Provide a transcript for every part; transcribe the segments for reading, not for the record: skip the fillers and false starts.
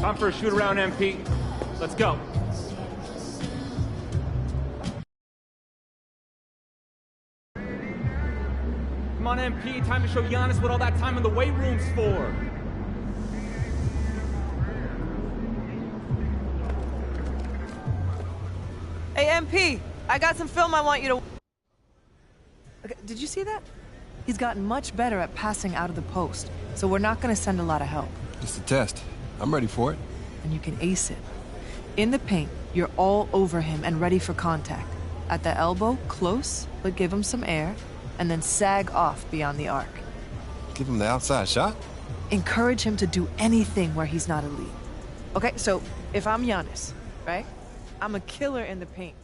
Time for a shoot around, MP. Let's go. Come on, MP. Time to show Giannis what all that time in the weight room's for. Hey, MP, I got some film I want you to... Okay, did you see that? He's gotten much better at passing out of the post, so we're not gonna send a lot of help. Just a test. I'm ready for it. And you can ace it. In the paint, you're all over him and ready for contact. At the elbow, close, but give him some air, and then sag off beyond the arc. Give him the outside shot? Encourage him to do anything where he's not elite. Okay, so if I'm Giannis, right? I'm a killer in the paint.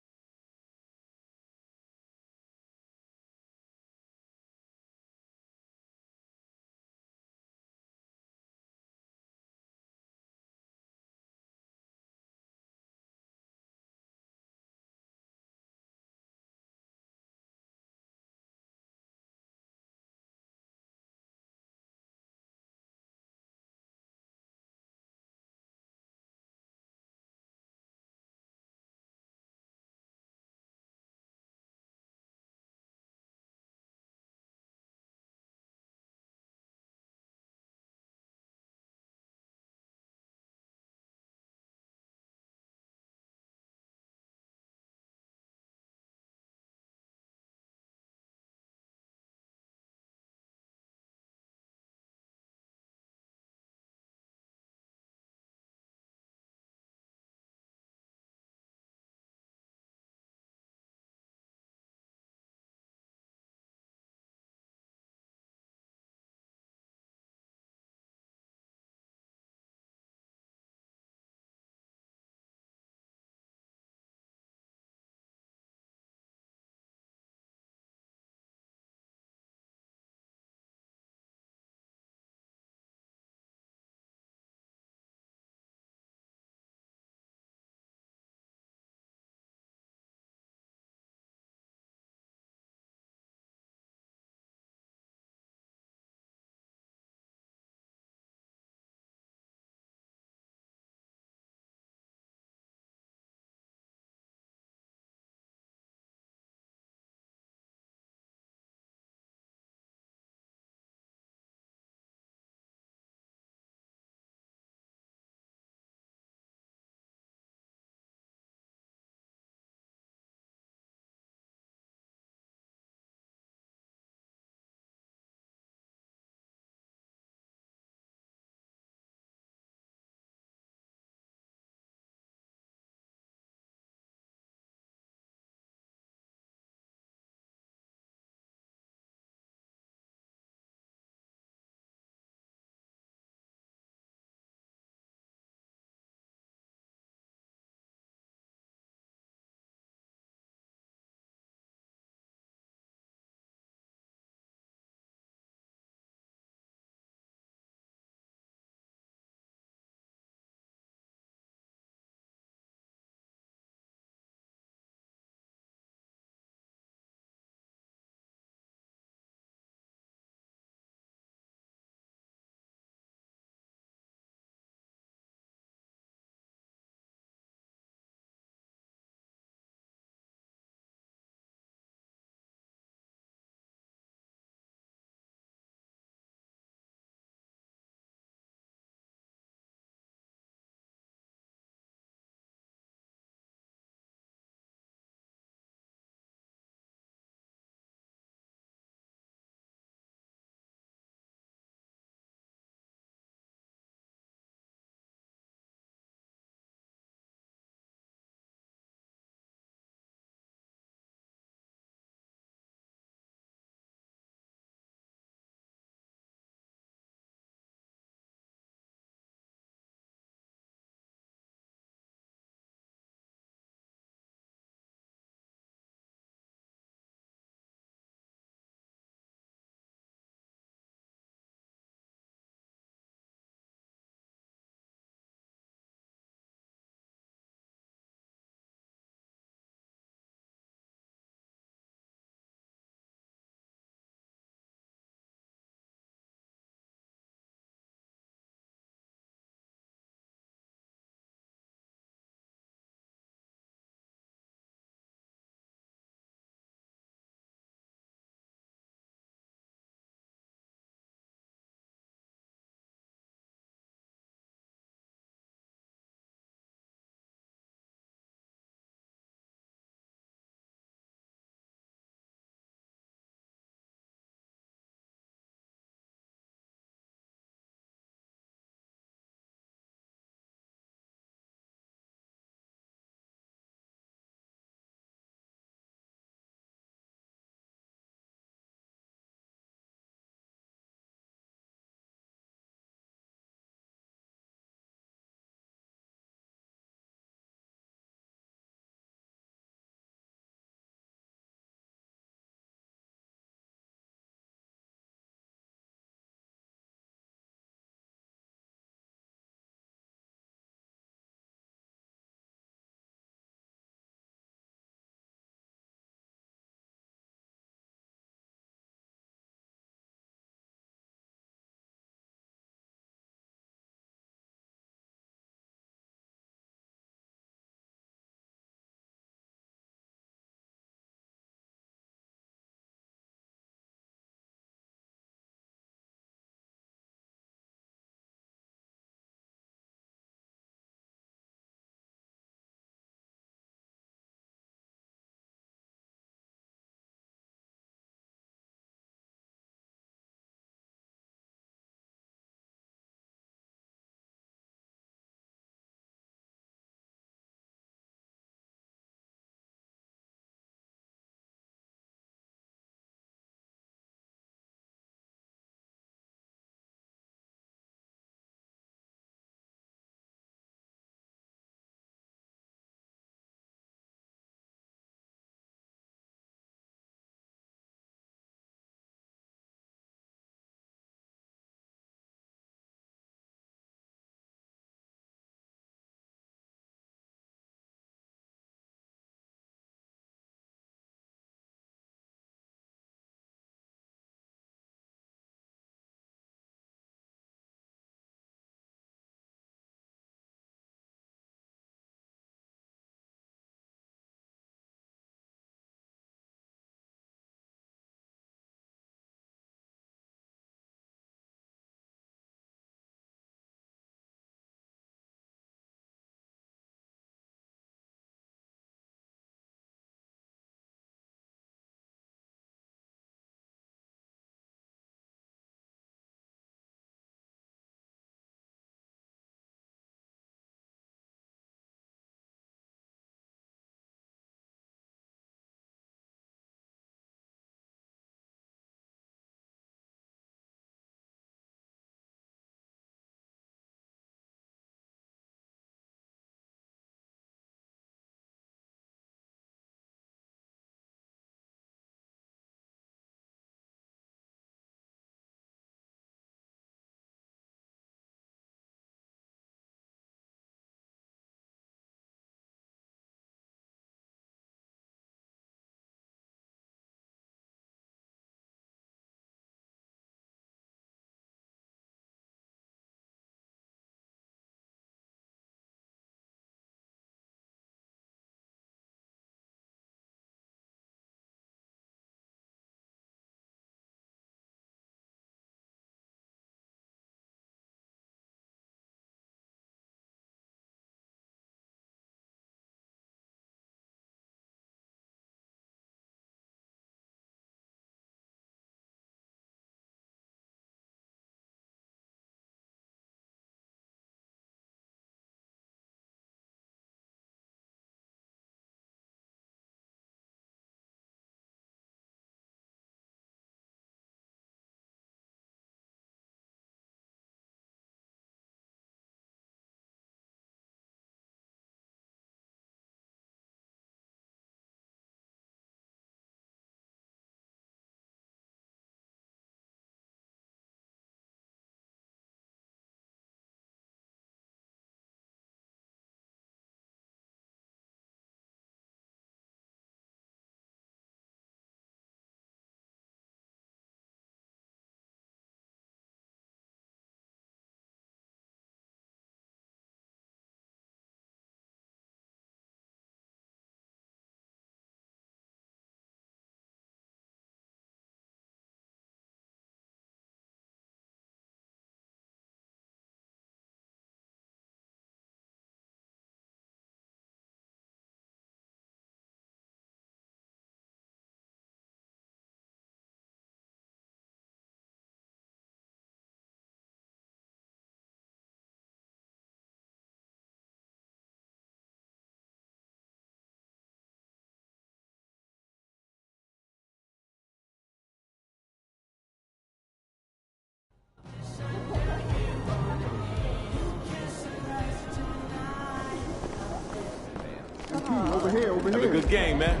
Have a good game, man.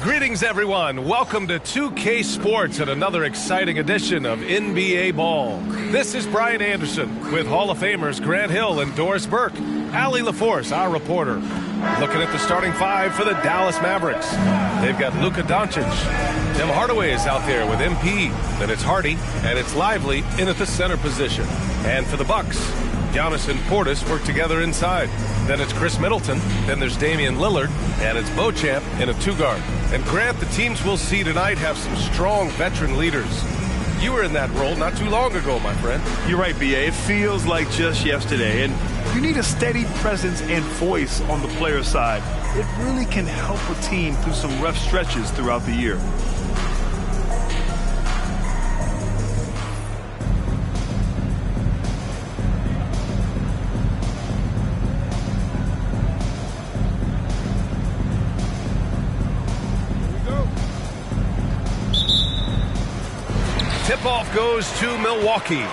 Greetings, everyone. Welcome to 2K Sports and another exciting edition of NBA Ball. This is Brian Anderson with Hall of Famers Grant Hill and Doris Burke. Allie LaForce, our reporter. Looking at the starting five for the Dallas Mavericks. They've got Luka Doncic. Tim Hardaway is out there with MP. Then it's Hardy, and it's Lively in at the center position. And for the Bucks, Giannis and Portis work together inside. Then it's Chris Middleton. Then there's Damian Lillard. And it's Beauchamp in a two-guard. And Grant, the teams we'll see tonight have some strong veteran leaders. You were in that role not too long ago, my friend. You're right, B.A. It feels like just yesterday. And you need a steady presence and voice on the player side. It really can help a team through some rough stretches throughout the year. Tip-off goes to Milwaukee.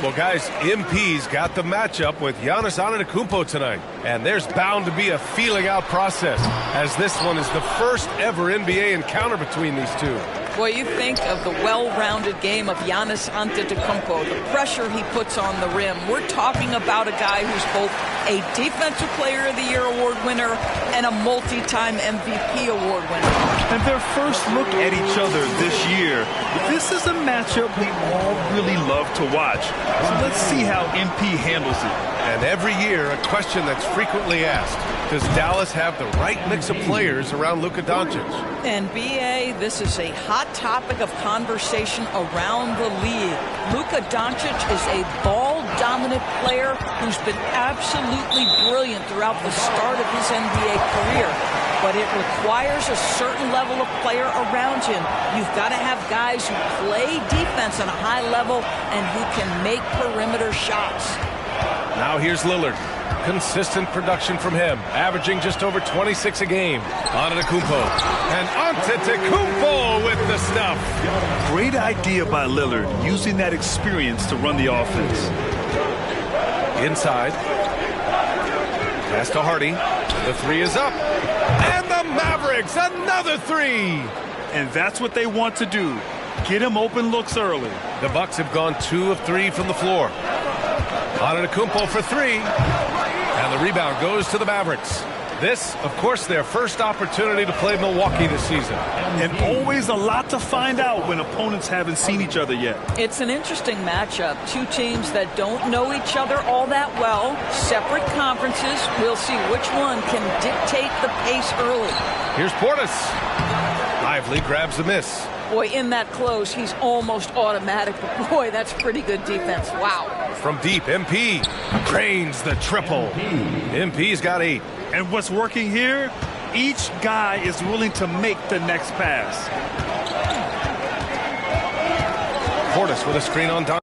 Well, guys, MP's got the matchup with Giannis Antetokounmpo tonight. And there's bound to be a feeling-out process, as this one is the first ever NBA encounter between these two. Boy, you think of the well-rounded game of Giannis Antetokounmpo, the pressure he puts on the rim. We're talking about a guy who's both a Defensive Player of the Year award winner and a multi-time MVP award winner. And their first look at each other this year. This is a matchup we all really love to watch. So let's see how MP handles it. And every year, a question that's frequently asked: does Dallas have the right mix of players around Luka Doncic? And B.A., this is a hot topic of conversation around the league. Luka Doncic is a ball-dominant player who's been absolutely brilliant throughout the start of his NBA career. But it requires a certain level of player around him. You've got to have guys who play defense on a high level and who can make perimeter shots. Now here's Lillard. Consistent production from him, averaging just over 26 a game. Antetokounmpo. And Antetokounmpo with the stuff. Great idea by Lillard, using that experience to run the offense. Inside. Pass to Hardy. The three is up. And the Mavericks, another three. And that's what they want to do. Get him open looks early. The Bucks have gone 2 of 3 from the floor. Antetokounmpo for three. And the rebound goes to the Mavericks. This, of course, their first opportunity to play Milwaukee this season. And always a lot to find out when opponents haven't seen each other yet. It's an interesting matchup. Two teams that don't know each other all that well. Separate conferences. We'll see which one can dictate the pace early. Here's Portis. Lively grabs the miss. Boy, in that close, he's almost automatic. But boy, that's pretty good defense. Wow. From deep, MP drains the triple. MP's got 8. And what's working here? Each guy is willing to make the next pass. Portis with a screen on Doncic.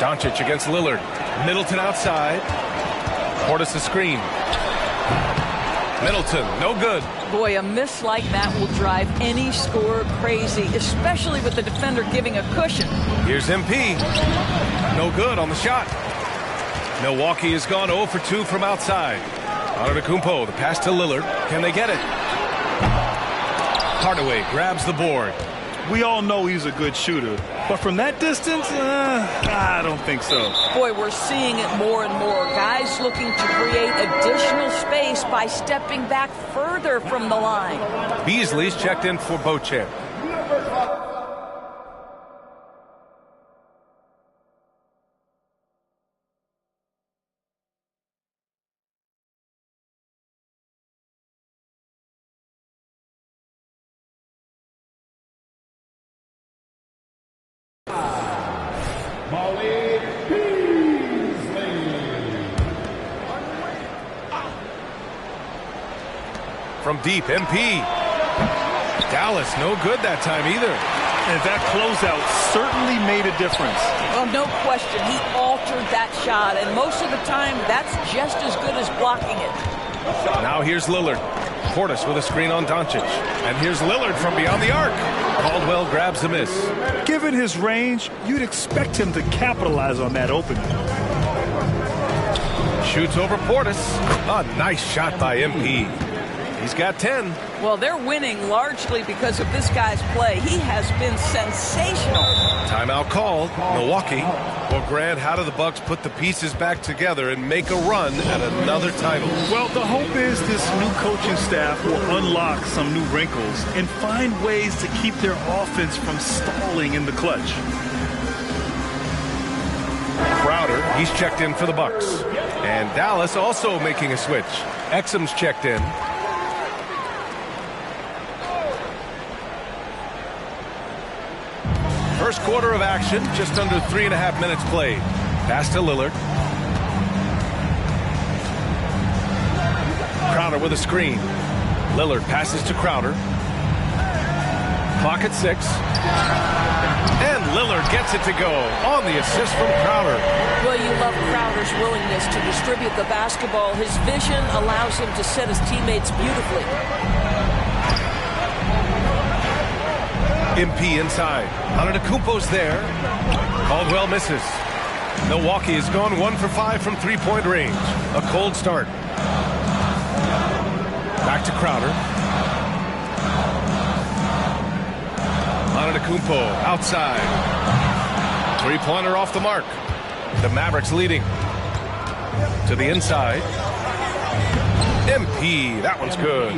Doncic against Lillard. Middleton outside. Portis a screen. Middleton, no good. Boy, a miss like that will drive any scorer crazy, especially with the defender giving a cushion. Here's MP. No good on the shot. Milwaukee has gone 0 for 2 from outside. Antetokounmpo, the pass to Lillard. Can they get it? Hardaway grabs the board. We all know he's a good shooter, but from that distance, I don't think so. Boy, we're seeing it more and more. Guys looking to create additional space by stepping back further from the line. Beasley's checked in for Beauchamp. From deep, MP. Dallas, no good that time either. And that closeout certainly made a difference. Well, no question. He altered that shot, and most of the time, that's just as good as blocking it. Now here's Lillard. Portis with a screen on Doncic. And here's Lillard from beyond the arc. Caldwell grabs a miss. Given his range, you'd expect him to capitalize on that opening. Shoots over Portis. A nice shot by MP. He's got 10. Well, they're winning largely because of this guy's play. He has been sensational. Timeout called. Milwaukee. Well, Grant, how do the Bucks put the pieces back together and make a run at another title? Well, the hope is this new coaching staff will unlock some new wrinkles and find ways to keep their offense from stalling in the clutch. Crowder, he's checked in for the Bucks. And Dallas also making a switch. Exum's checked in. First quarter of action, just under 3.5 minutes played. Pass to Lillard. Crowder with a screen. Lillard passes to Crowder. Clock at 6. And Lillard gets it to go on the assist from Crowder. Well, you love Crowder's willingness to distribute the basketball. His vision allows him to set his teammates beautifully. MP inside. Antetokounmpo's there. Caldwell misses. Milwaukee has gone 1 for 5 from three-point range. A cold start. Back to Crowder. Antetokounmpo outside. Three-pointer off the mark. The Mavericks leading. To the inside. MP, that one's good.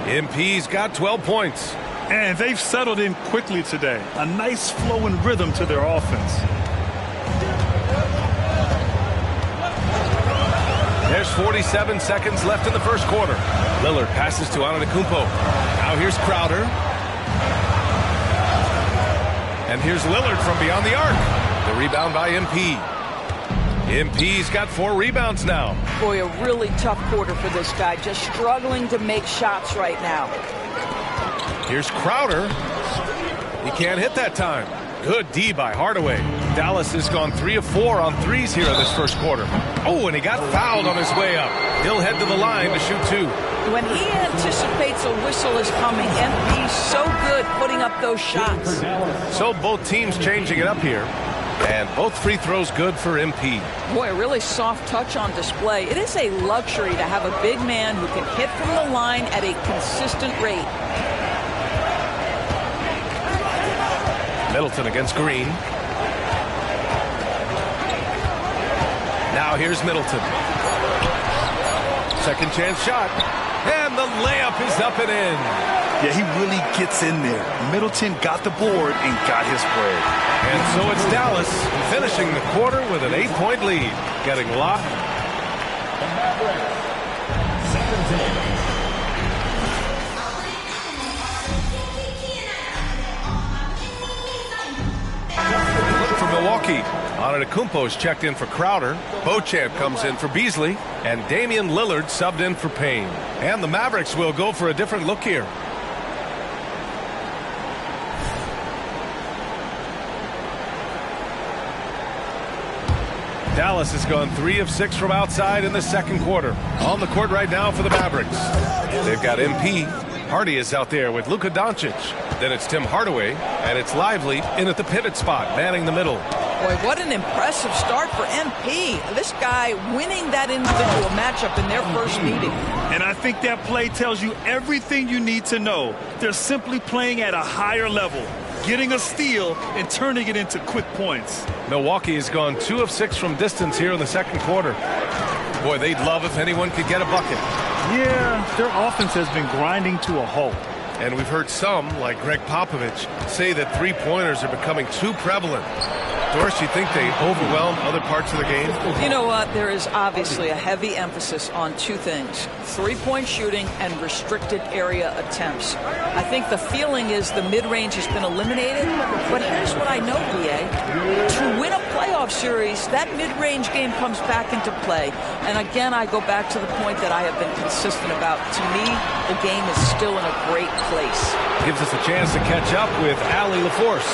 MP's got 12 points. And they've settled in quickly today. A nice flow and rhythm to their offense. There's 47 seconds left in the first quarter. Lillard passes to Antetokounmpo. Now here's Crowder. And here's Lillard from beyond the arc. The rebound by MP. MP's got 4 rebounds now. Boy, a really tough quarter for this guy. Just struggling to make shots right now. Here's Crowder. He can't hit that time. Good D by Hardaway. Dallas has gone 3 of 4 on threes here in this first quarter. Oh, and he got fouled on his way up. He'll head to the line to shoot 2. When he anticipates a whistle is coming, MP's so good putting up those shots. So both teams changing it up here. And both free throws good for MP. Boy, a really soft touch on display. It is a luxury to have a big man who can hit from the line at a consistent rate. Middleton against Green. Now here's Middleton. Second chance shot. And the layup is up and in. Yeah, he really gets in there. Middleton got the board and got his break. And so it's Dallas finishing the quarter with an 8-point lead. Getting locked. For Milwaukee, Antetokounmpo's checked in for Crowder. Beauchamp comes in for Beasley. And Damian Lillard subbed in for Payne. And the Mavericks will go for a different look here. Dallas has gone 3 of 6 from outside in the second quarter. On the court right now for the Mavericks. They've got MP. Hardy is out there with Luka Doncic. Then it's Tim Hardaway, and it's Lively in at the pivot spot, manning the middle. Boy, what an impressive start for MP. This guy winning that individual matchup in their first meeting. And I think that play tells you everything you need to know. They're simply playing at a higher level, getting a steal and turning it into quick points. Milwaukee has gone 2 of 6 from distance here in the second quarter. Boy, they'd love if anyone could get a bucket. Yeah, their offense has been grinding to a halt. And we've heard some, like Greg Popovich, say that three-pointers are becoming too prevalent. Doris, you think they overwhelmed other parts of the game? You know what? There is obviously a heavy emphasis on two things: three-point shooting and restricted area attempts. I think the feeling is the mid-range has been eliminated, but here's what I know, BA. To win a playoff series, that mid-range game comes back into play. And again, I go back to the point that I have been consistent about. To me, the game is still in a great place. Gives us a chance to catch up with Allie LaForce.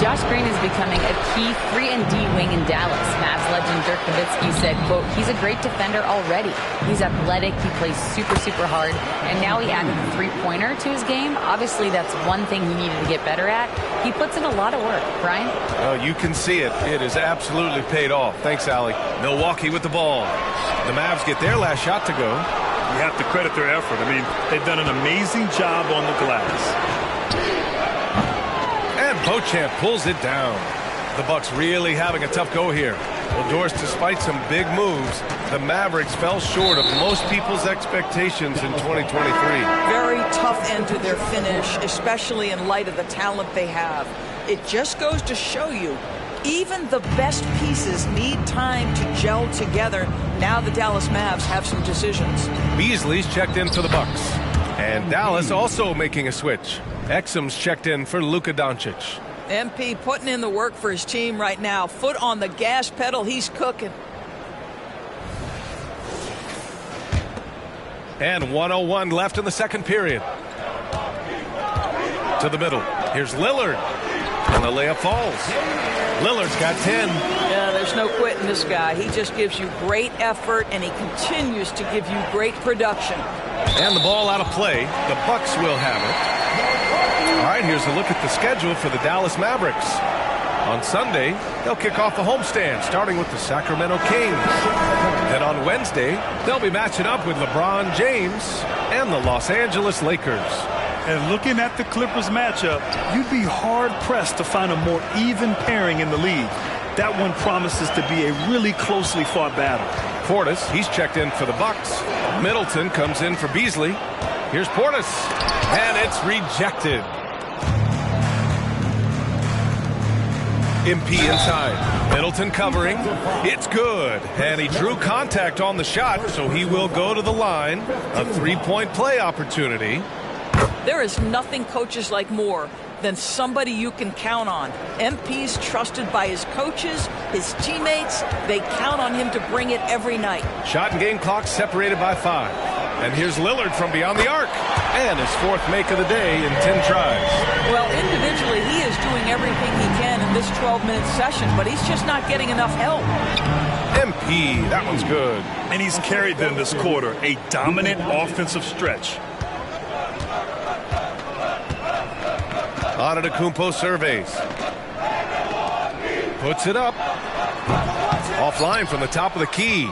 Josh Green is becoming a key 3-and-D wing in Dallas. Mavs legend Dirk Nowitzki said, quote, "He's a great defender already. He's athletic, he plays super, super hard, and now he added the three-pointer to his game. Obviously, that's one thing he needed to get better at. He puts in a lot of work." Brian? Oh, you can see it. It is absolutely paid off. Thanks, Allie. Milwaukee with the ball. The Mavs get their last shot to go. You have to credit their effort. I mean, they've done an amazing job on the glass. And Beauchamp pulls it down. The Bucks really having a tough go here. Well, Doris, despite some big moves, the Mavericks fell short of most people's expectations in 2023. Very tough end to their finish, especially in light of the talent they have. It just goes to show you, even the best pieces need time to gel together. Now the Dallas Mavs have some decisions. Beasley's checked in for the Bucks. And Dallas also making a switch. Exum's checked in for Luka Doncic. MP putting in the work for his team right now. Foot on the gas pedal. He's cooking. And 1:01 left in the second period. To the middle. Here's Lillard. And the layup falls. Lillard's got 10. Yeah, there's no quitting this guy. He just gives you great effort, and he continues to give you great production. And the ball out of play. The Bucks will have it. All right, here's a look at the schedule for the Dallas Mavericks. On Sunday, they'll kick off the homestand, starting with the Sacramento Kings. Then on Wednesday, they'll be matching up with LeBron James and the Los Angeles Lakers. And looking at the Clippers matchup, you'd be hard-pressed to find a more even pairing in the league. That one promises to be a really closely fought battle. Portis, he's checked in for the Bucks. Middleton comes in for Beasley. Here's Portis, and it's rejected. MP inside. Middleton covering. It's good. And he drew contact on the shot, so he will go to the line. A three-point play opportunity. There is nothing coaches like more than somebody you can count on. MP's trusted by his coaches, his teammates. They count on him to bring it every night. Shot and game clock separated by 5. And here's Lillard from beyond the arc. And his fourth make of the day in 10 tries. Well, individually, he is doing everything he can in this 12-minute session, but he's just not getting enough help. MP, that one's good. And he's carried them this quarter, a dominant offensive stretch. Antetokounmpo surveys. Puts it up. Offline from the top of the key.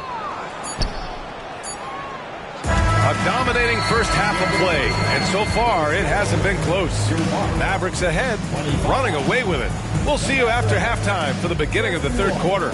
A dominating first half of play, and so far it hasn't been close. Mavericks ahead, running away with it. We'll see you after halftime for the beginning of the third quarter.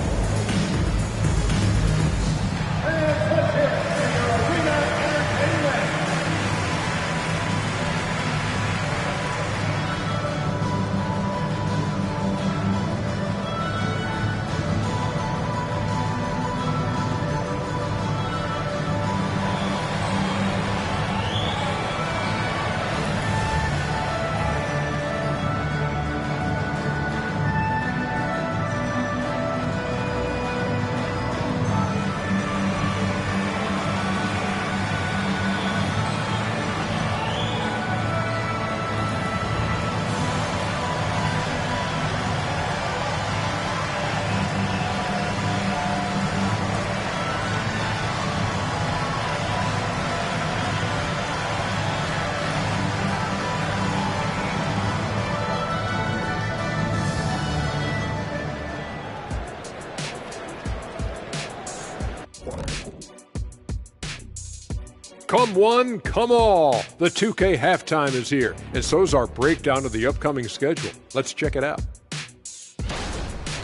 Come one, come all. The 2K halftime is here, and so's our breakdown of the upcoming schedule. Let's check it out.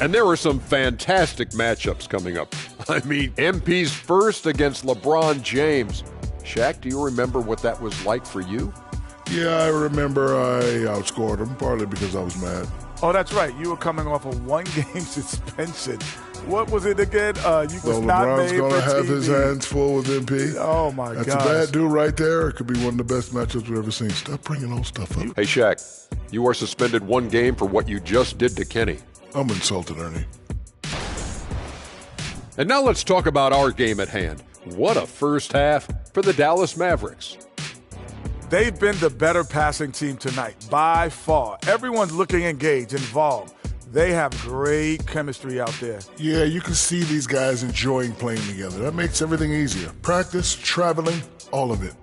And there are some fantastic matchups coming up. I mean, MP's first against LeBron James. Shaq, do you remember what that was like for you? Yeah, I remember I outscored him, partly because I was mad. Oh, that's right. You were coming off a one-game suspension. What was it again? You was not LeBron's made going to for have TV. his hands full with MP. Oh, my God. That's a bad dude right there. It could be one of the best matchups we've ever seen. Stop bringing old stuff up. Hey, Shaq, you are suspended 1 game for what you just did to Kenny. I'm insulted, Ernie. And now let's talk about our game at hand. What a first half for the Dallas Mavericks. They've been the better passing team tonight, by far. Everyone's looking engaged, involved. They have great chemistry out there. Yeah, you can see these guys enjoying playing together. That makes everything easier. Practice, traveling, all of it.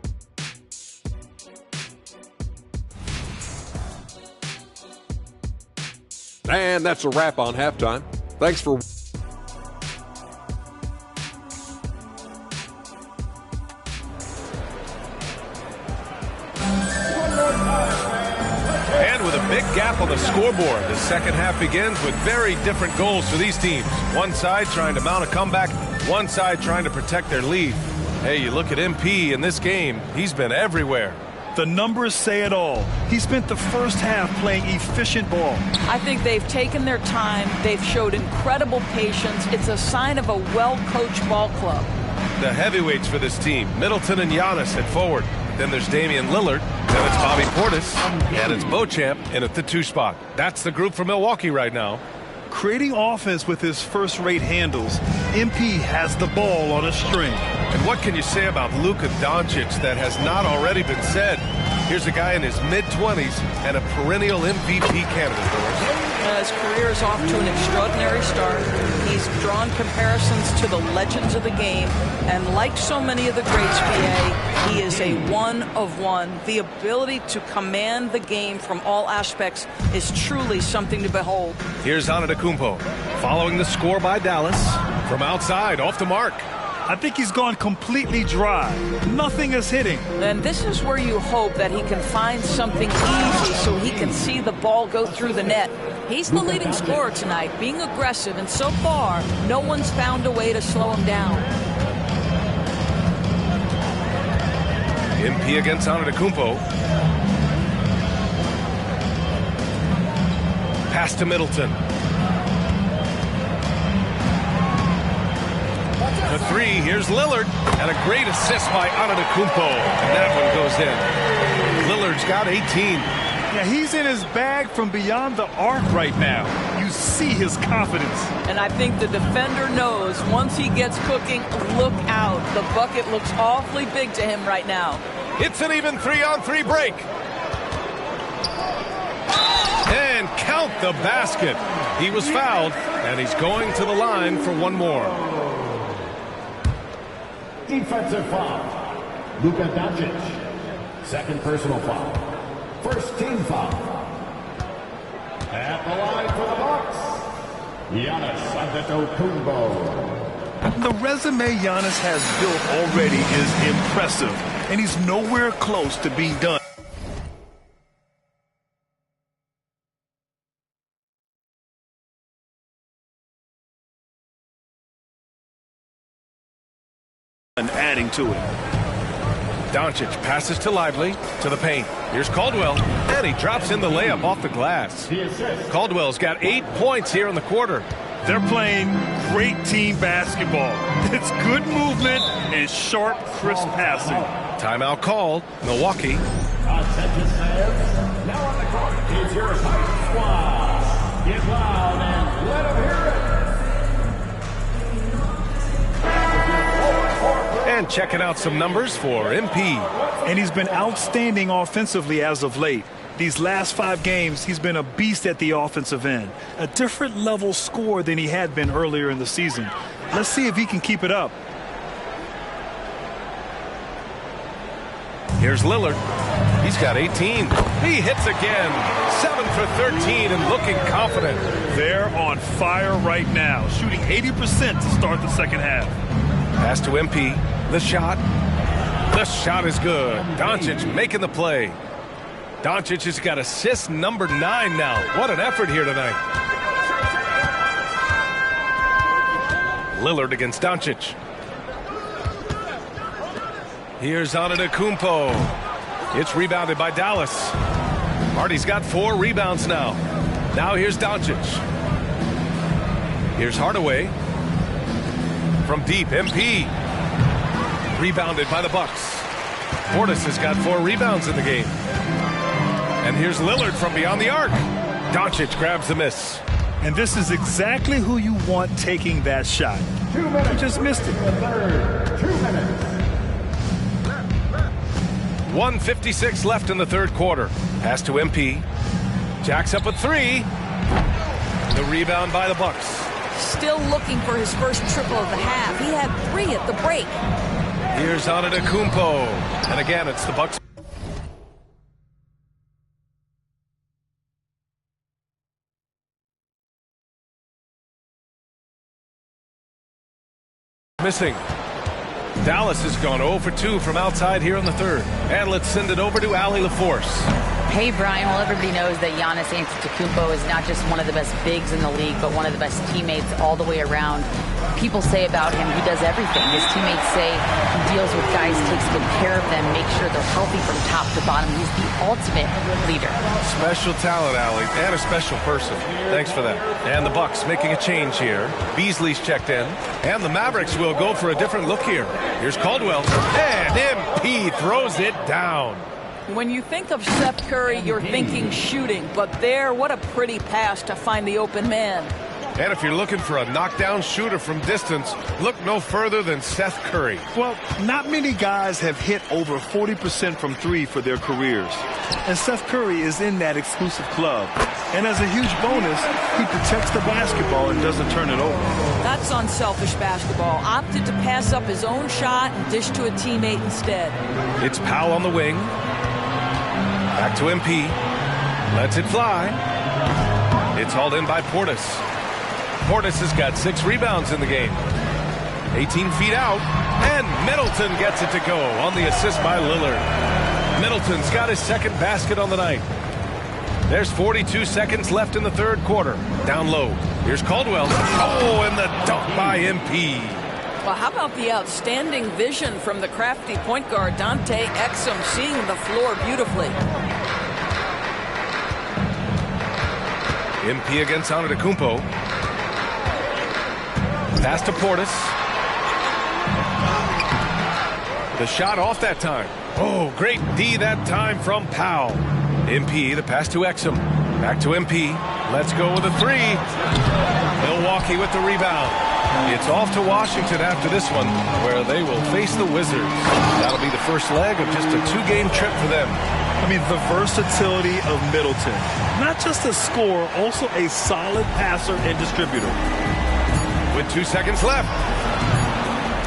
And that's a wrap on halftime. Thanks for... And with a big gap on the scoreboard, the second half begins with very different goals for these teams. One side trying to mount a comeback, one side trying to protect their lead. Hey, you look at MP in this game, he's been everywhere. The numbers say it all. He spent the first half playing efficient ball. I think they've taken their time. They've showed incredible patience. It's a sign of a well-coached ball club. The heavyweights for this team, Middleton and Giannis at forward. Then there's Damian Lillard. Then it's Bobby Portis. And it's Beauchamp in at the 2 spot. That's the group for Milwaukee right now. Creating offense with his first-rate handles, MP has the ball on a string. And what can you say about Luka Doncic that has not already been said? Here's a guy in his mid-20s and a perennial MVP candidate, Doris. His career is off to an extraordinary start. He's drawn comparisons to the legends of the game, and like so many of the greats, PA, he is a one of one. The ability to command the game from all aspects is truly something to behold. Here's Antetokounmpo following the score by Dallas from outside, off the mark. I think he's gone completely dry. Nothing is hitting. And this is where you hope that he can find something easy so he can see the ball go through the net. He's the leading scorer tonight, being aggressive, and so far, no one's found a way to slow him down. MP against Antetokounmpo. Pass to Middleton. The 3, here's Lillard, and a great assist by Antetokounmpo, and that one goes in. Lillard's got 18. Yeah, he's in his bag from beyond the arc right now. You see his confidence. And I think the defender knows once he gets cooking, look out. The bucket looks awfully big to him right now. It's an even 3-on-3 break. And count the basket. He was fouled, and he's going to the line for one more. Defensive foul. Luka Doncic. Second personal foul. First team foul. At the line for the Bucks, Giannis Antetokounmpo. The resume Giannis has built already is impressive, and he's nowhere close to being done. And adding to it. Doncic passes to Lively, to the paint. Here's Caldwell, and he drops in the layup off the glass. Caldwell's got 8 points here in the quarter. They're playing great team basketball. It's good movement and sharp, crisp passing. Timeout called. Milwaukee. Attention fans. Now on the court is your Hype Squad. Get loud and let them hear it. And checking out some numbers for MP. And he's been outstanding offensively as of late. These last 5 games, he's been a beast at the offensive end. A different level score than he had been earlier in the season. Let's see if he can keep it up. Here's Lillard. He's got 18. He hits again. 7 for 13 and looking confident. They're on fire right now, shooting 80% to start the second half. Pass to MP. The shot. The shot is good. Doncic making the play. Doncic has got assist number 9 now. What an effort here tonight. Lillard against Doncic. Here's Antetokounmpo. It's rebounded by Dallas. Marty's got 4 rebounds now. Now here's Doncic. Here's Hardaway. From deep, MP. Rebounded by the Bucks. Portis has got 4 rebounds in the game. And here's Lillard from beyond the arc. Doncic grabs the miss. And this is exactly who you want taking that shot. 2 minutes. He just missed it. The third. 2 minutes. 1:56 left in the third quarter. Pass to MP. Jacks up a 3. The rebound by the Bucks. Still looking for his first triple of the half. He had 3 at the break. Here's Antetokounmpo. And again, it's the Bucks. Missing. Dallas has gone 0 for 2 from outside here in the third. And let's send it over to Allie LaForce. Hey, Brian. Well, everybody knows that Giannis Antetokounmpo is not just one of the best bigs in the league, but one of the best teammates all the way around. People say about him, he does everything. His teammates say he deals with guys, takes good care of them, makes sure they're healthy from top to bottom. He's the ultimate leader. Special talent, Allie, and a special person. Thanks for that. And the Bucks making a change here. Beasley's checked in. And the Mavericks will go for a different look here. Here's Caldwell. And MP throws it down. When you think of Seth Curry, you're thinking shooting. But there, what a pretty pass to find the open man. And if you're looking for a knockdown shooter from distance, look no further than Seth Curry. Well, not many guys have hit over 40% from 3 for their careers. And Seth Curry is in that exclusive club. And as a huge bonus, he protects the basketball and doesn't turn it over. That's unselfish basketball. Opted to pass up his own shot and dish to a teammate instead. It's Powell on the wing. Back to MP. Lets it fly. It's hauled in by Portis. Portis has got 6 rebounds in the game. 18 feet out. And Middleton gets it to go on the assist by Lillard. Middleton's got his second basket on the night. There's 42 seconds left in the third quarter. Down low. Here's Caldwell. Oh, and the dunk by MP. Well, how about the outstanding vision from the crafty point guard, Dante Exum, seeing the floor beautifully. MP against Antetokounmpo. Pass to Portis. The shot off that time. Oh, great D that time from Powell. MP, the pass to Exum. Back to MP. Let's go with a 3. Milwaukee with the rebound. It's off to Washington after this one, where they will face the Wizards. That'll be the first leg of just a 2-game trip for them. I mean, the versatility of Middleton. Not just a scorer, also a solid passer and distributor. With 2 seconds left.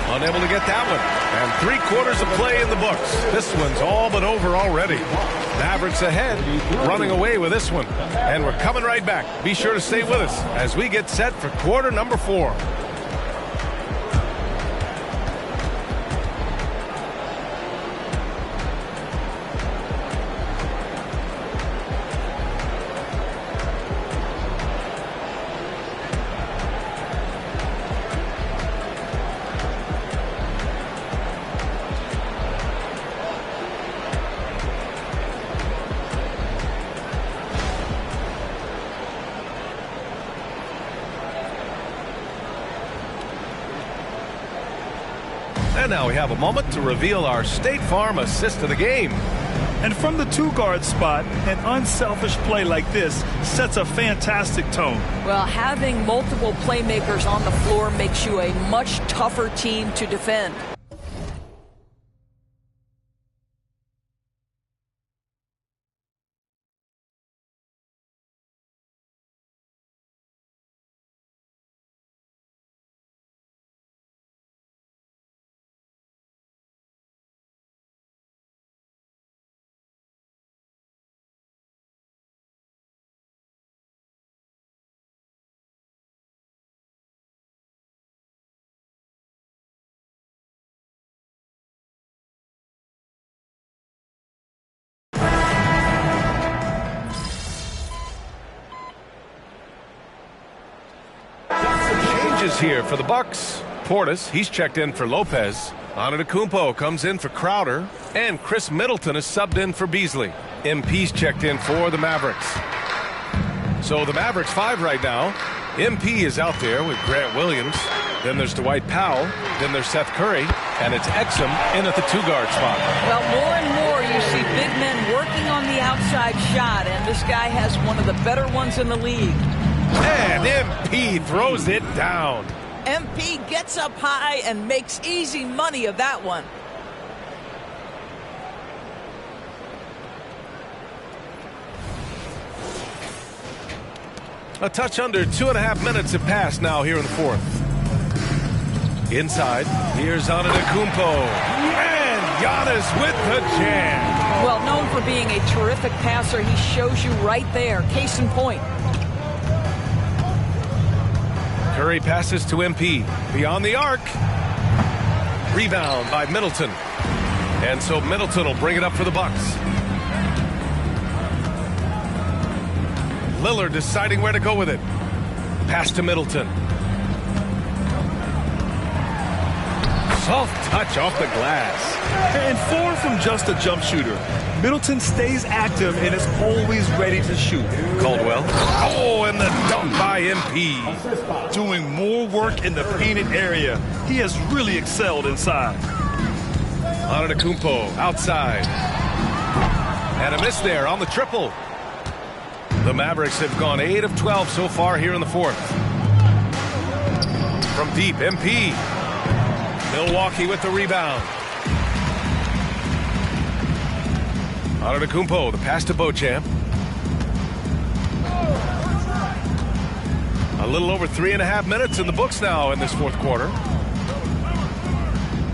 Unable to get that one. And 3/4 of play in the books. This one's all but over already. Mavericks ahead, running away with this one. And we're coming right back. Be sure to stay with us as we get set for quarter number 4. And now we have a moment to reveal our State Farm assist of the game. And from the 2-guard spot, an unselfish play like this sets a fantastic tone. Well, having multiple playmakers on the floor makes you a much tougher team to defend. Here for the Bucks. Portis, he's checked in for Lopez. Antetokounmpo comes in for Crowder. And Chris Middleton is subbed in for Beasley. MP's checked in for the Mavericks. So the Mavericks 5 right now. MP is out there with Grant Williams. Then there's Dwight Powell. Then there's Seth Curry. And it's Exum in at the 2-guard spot. Well, more and more you see big men working on the outside shot, and this guy has one of the better ones in the league. And MP throws it down. MP gets up high and makes easy money of that one. A touch under 2.5 minutes have passed now here in the fourth. Inside, here's Antetokounmpo. And Giannis with the jam. Well, known for being a terrific passer, he shows you right there. Case in point. Curry passes to MP. Beyond the arc. Rebound by Middleton. And so Middleton will bring it up for the Bucks. Lillard deciding where to go with it. Pass to Middleton. Soft touch off the glass. And far from just a jump shooter, Middleton stays active and is always ready to shoot. Caldwell. Oh, and the dunk by MP. Doing more work in the painted area. He has really excelled inside. Antetokounmpo outside. And a miss there on the triple. The Mavericks have gone 8 of 12 so far here in the fourth. From deep, MP. Milwaukee with the rebound. Antetokounmpo, the pass to Beauchamp. A little over 3.5 minutes in the books now in this fourth quarter.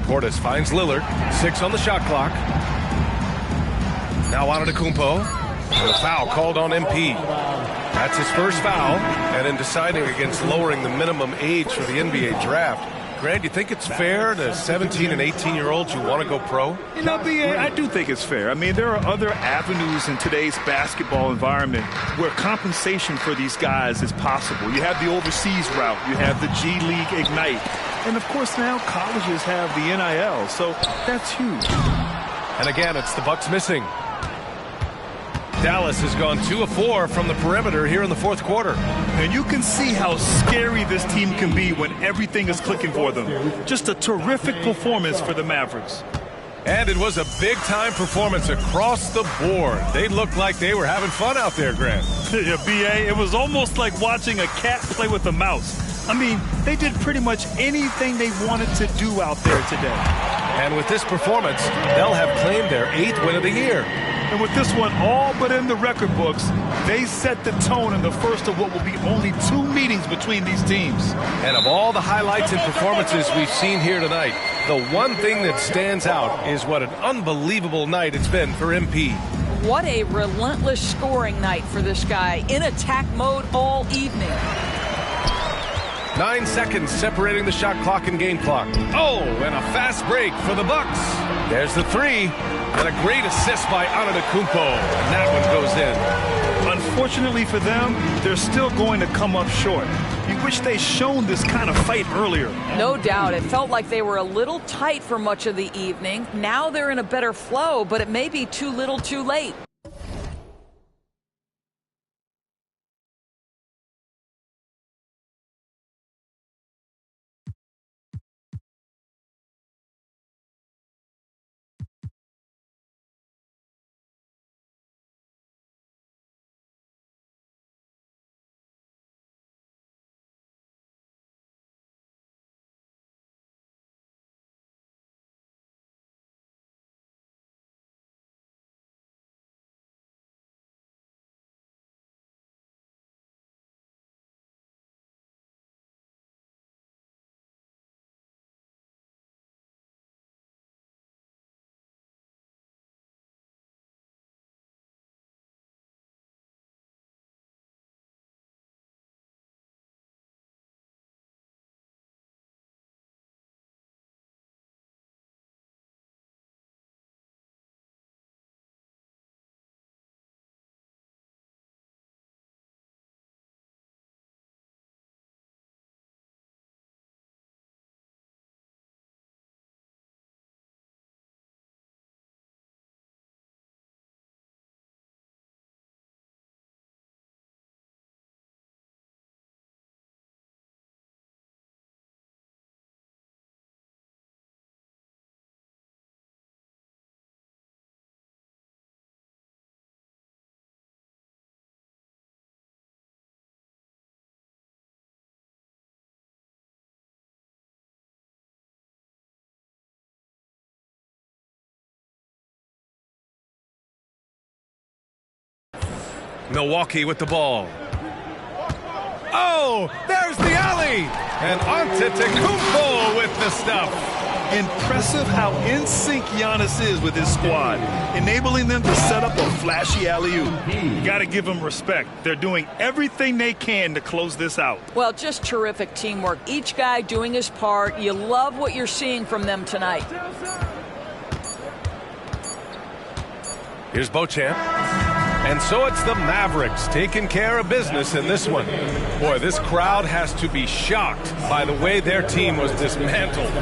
Portis finds Lillard. 6 on the shot clock. Now Antetokounmpo. And a foul called on MP. That's his first foul. And in deciding against lowering the minimum age for the NBA draft, Grant, you think it's fair to 17 and 18-year-olds who want to go pro? You know, BA, I do think it's fair. I mean, there are other avenues in today's basketball environment where compensation for these guys is possible. You have the overseas route. You have the G League Ignite. And, of course, now colleges have the NIL. So that's huge. And again, it's the Bucks missing. Dallas has gone 2 of 4 from the perimeter here in the fourth quarter. And you can see how scary this team can be when everything is clicking for them. Just a terrific performance for the Mavericks. And it was a big-time performance across the board. They looked like they were having fun out there, Grant. Yeah, B.A., it was almost like watching a cat play with a mouse. I mean, they did pretty much anything they wanted to do out there today. And with this performance, they'll have claimed their 8th win of the year. And with this one all but in the record books, they set the tone in the first of what will be only 2 meetings between these teams. And of all the highlights and performances we've seen here tonight, the one thing that stands out is what an unbelievable night it's been for MP. What a relentless scoring night for this guy, in attack mode all evening. 9 seconds separating the shot clock and game clock. Oh, and a fast break for the Bucks. There's the 3, and a great assist by Antetokounmpo. And that one goes in. Unfortunately for them, they're still going to come up short. You wish they'd shown this kind of fight earlier. No doubt. It felt like they were a little tight for much of the evening. Now they're in a better flow, but it may be too little too late. Milwaukee with the ball. Oh, there's the alley! And Antetokounmpo with the stuff. Impressive how in sync Giannis is with his squad, enabling them to set up a flashy alley-oop. Got to give them respect. They're doing everything they can to close this out. Well, just terrific teamwork. Each guy doing his part. You love what you're seeing from them tonight. Here's Beauchamp. And so it's the Mavericks taking care of business in this one. Boy, this crowd has to be shocked by the way their team was dismantled.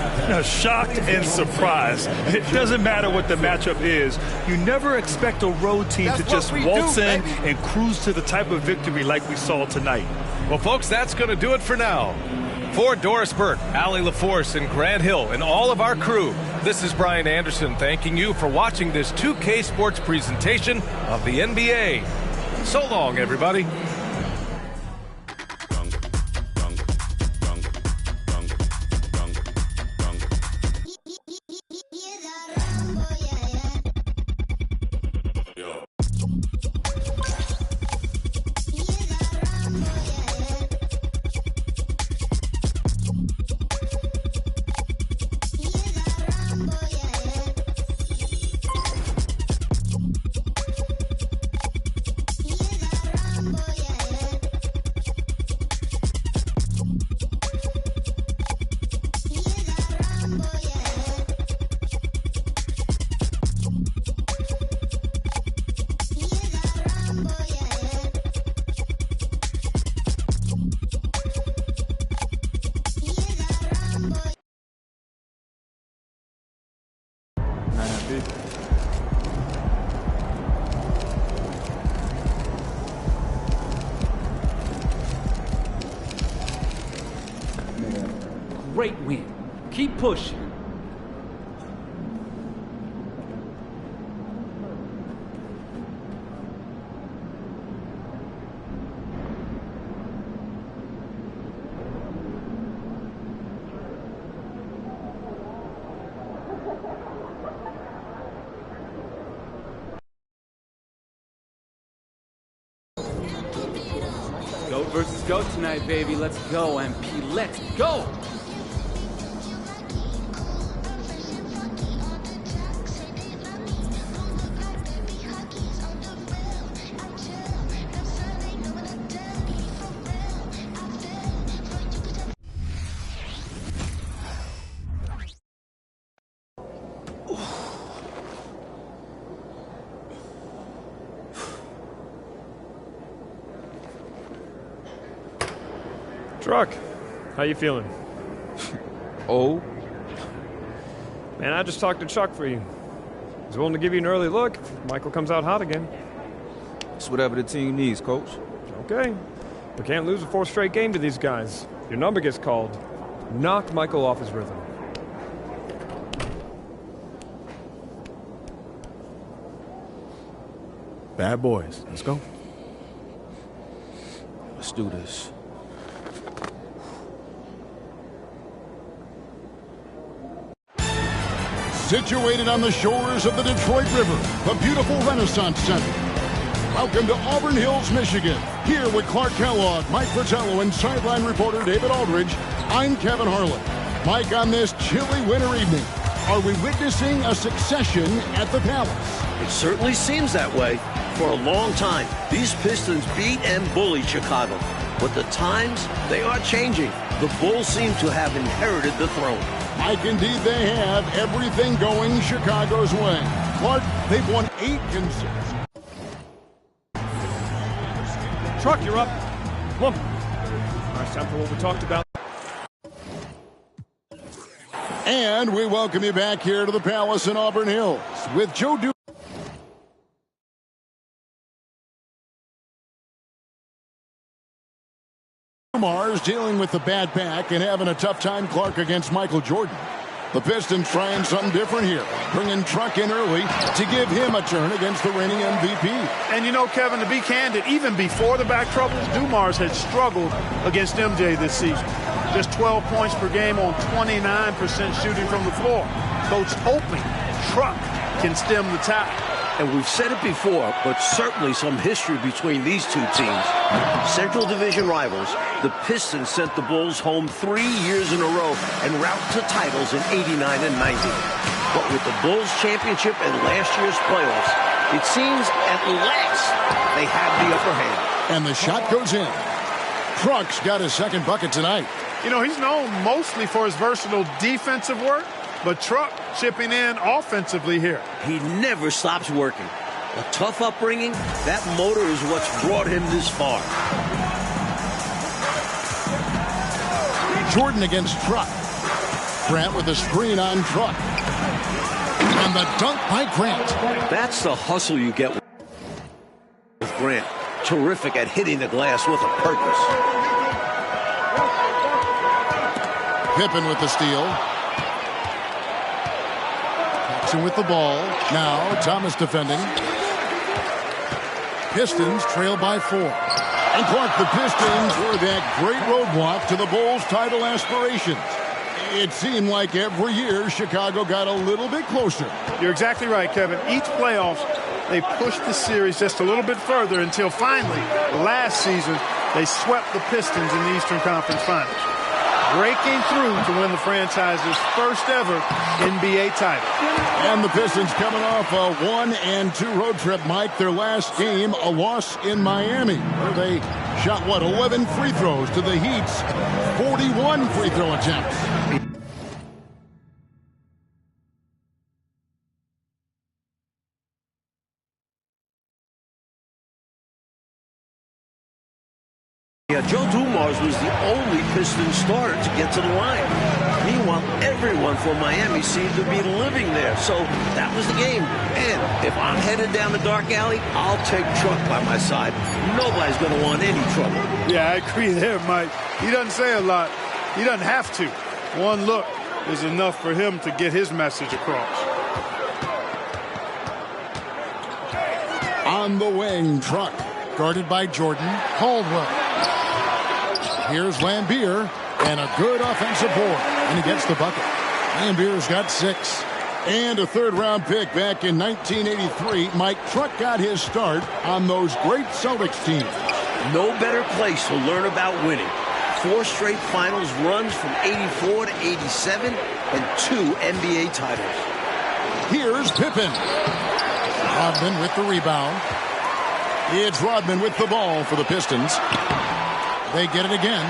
Shocked and surprised. It doesn't matter what the matchup is. You never expect a road team to just waltz in and cruise to the type of victory like we saw tonight. Well, folks, that's going to do it for now. For Doris Burke, Allie LaForce, and Grant Hill, and all of our crew, this is Brian Anderson thanking you for watching this 2K Sports presentation of the NBA. So long, everybody. Great win. Keep pushing. Go versus go tonight, baby. Let's go, MP. Let's go! Truck, how you feeling? Oh? Man, I just talked to Chuck for you. He's willing to give you an early look if Michael comes out hot again. It's whatever the team needs, Coach. Okay. We can't lose a fourth straight game to these guys. If your number gets called, knock Michael off his rhythm. Bad boys. Let's go. Let's do this. Situated on the shores of the Detroit River, the beautiful Renaissance Center. Welcome to Auburn Hills, Michigan. Here with Clark Kellogg, Mike Fratello, and sideline reporter David Aldridge, I'm Kevin Harlan. Mike, on this chilly winter evening, are we witnessing a succession at the Palace? It certainly seems that way. For a long time, these Pistons beat and bullied Chicago. But the times, they are changing. The Bulls seem to have inherited the throne. Mike, indeed they have. Everything going Chicago's way. Clark, they've won 8 consecutive. Truck, you're up. Come on. All right, it's time for what we talked about. And we welcome you back here to the Palace in Auburn Hills with Joe Dumars dealing with the bad back and having a tough time, Clark, against Michael Jordan. The Pistons trying something different here, bringing Truck in early to give him a turn against the reigning MVP. And you know, Kevin, to be candid, even before the back troubles, Dumars had struggled against MJ this season. Just 12 points per game on 29% shooting from the floor. Coach hoping Truck can stem the tide. And we've said it before, but certainly some history between these two teams. Central Division rivals, the Pistons sent the Bulls home 3 years in a row and route to titles in '89 and '90. But with the Bulls championship and last year's playoffs, it seems at last they have the upper hand. And the shot goes in. Truck's got his second bucket tonight. You know, he's known mostly for his versatile defensive work, but Truck chipping in offensively here. He never stops working. A tough upbringing, that motor is what's brought him this far. Jordan against Truck. Grant with a screen on Truck. And the dunk by Grant. That's the hustle you get with Grant. Terrific at hitting the glass with a purpose. Pippen with the steal. Jackson with the ball. Now Thomas defending. Pistons trail by 4. And Clark, the Pistons were that great roadblock to the Bulls' title aspirations. It seemed like every year Chicago got a little bit closer. You're exactly right, Kevin. Each playoffs, they pushed the series just a little bit further until finally, last season, they swept the Pistons in the Eastern Conference Finals, breaking through to win the franchise's first ever NBA title. And the Pistons coming off a 1-2 road trip, Mike. Their last game, a loss in Miami, where they shot, 11 free throws to the Heat's 41 free throw attempts. Yeah, Joe Dumars was the only Pistons starter to get to the line. Meanwhile, everyone from Miami seemed to be living there, so that was the game. And if I'm headed down the dark alley, I'll take Truck by my side. Nobody's going to want any trouble. Yeah, I agree there, Mike. He doesn't say a lot. He doesn't have to. One look is enough for him to get his message across. On the wing, Truck, guarded by Jordan. Caldwell. Here's Lambier, and a good offensive board, and he gets the bucket. Lambier's got 6. And a third-round pick back in 1983. Mike, Truck got his start on those great Celtics teams. No better place to learn about winning. 4 straight finals runs from '84 to '87, and 2 NBA titles. Here's Pippen. Rodman with the rebound. It's Rodman with the ball for the Pistons. They get it again.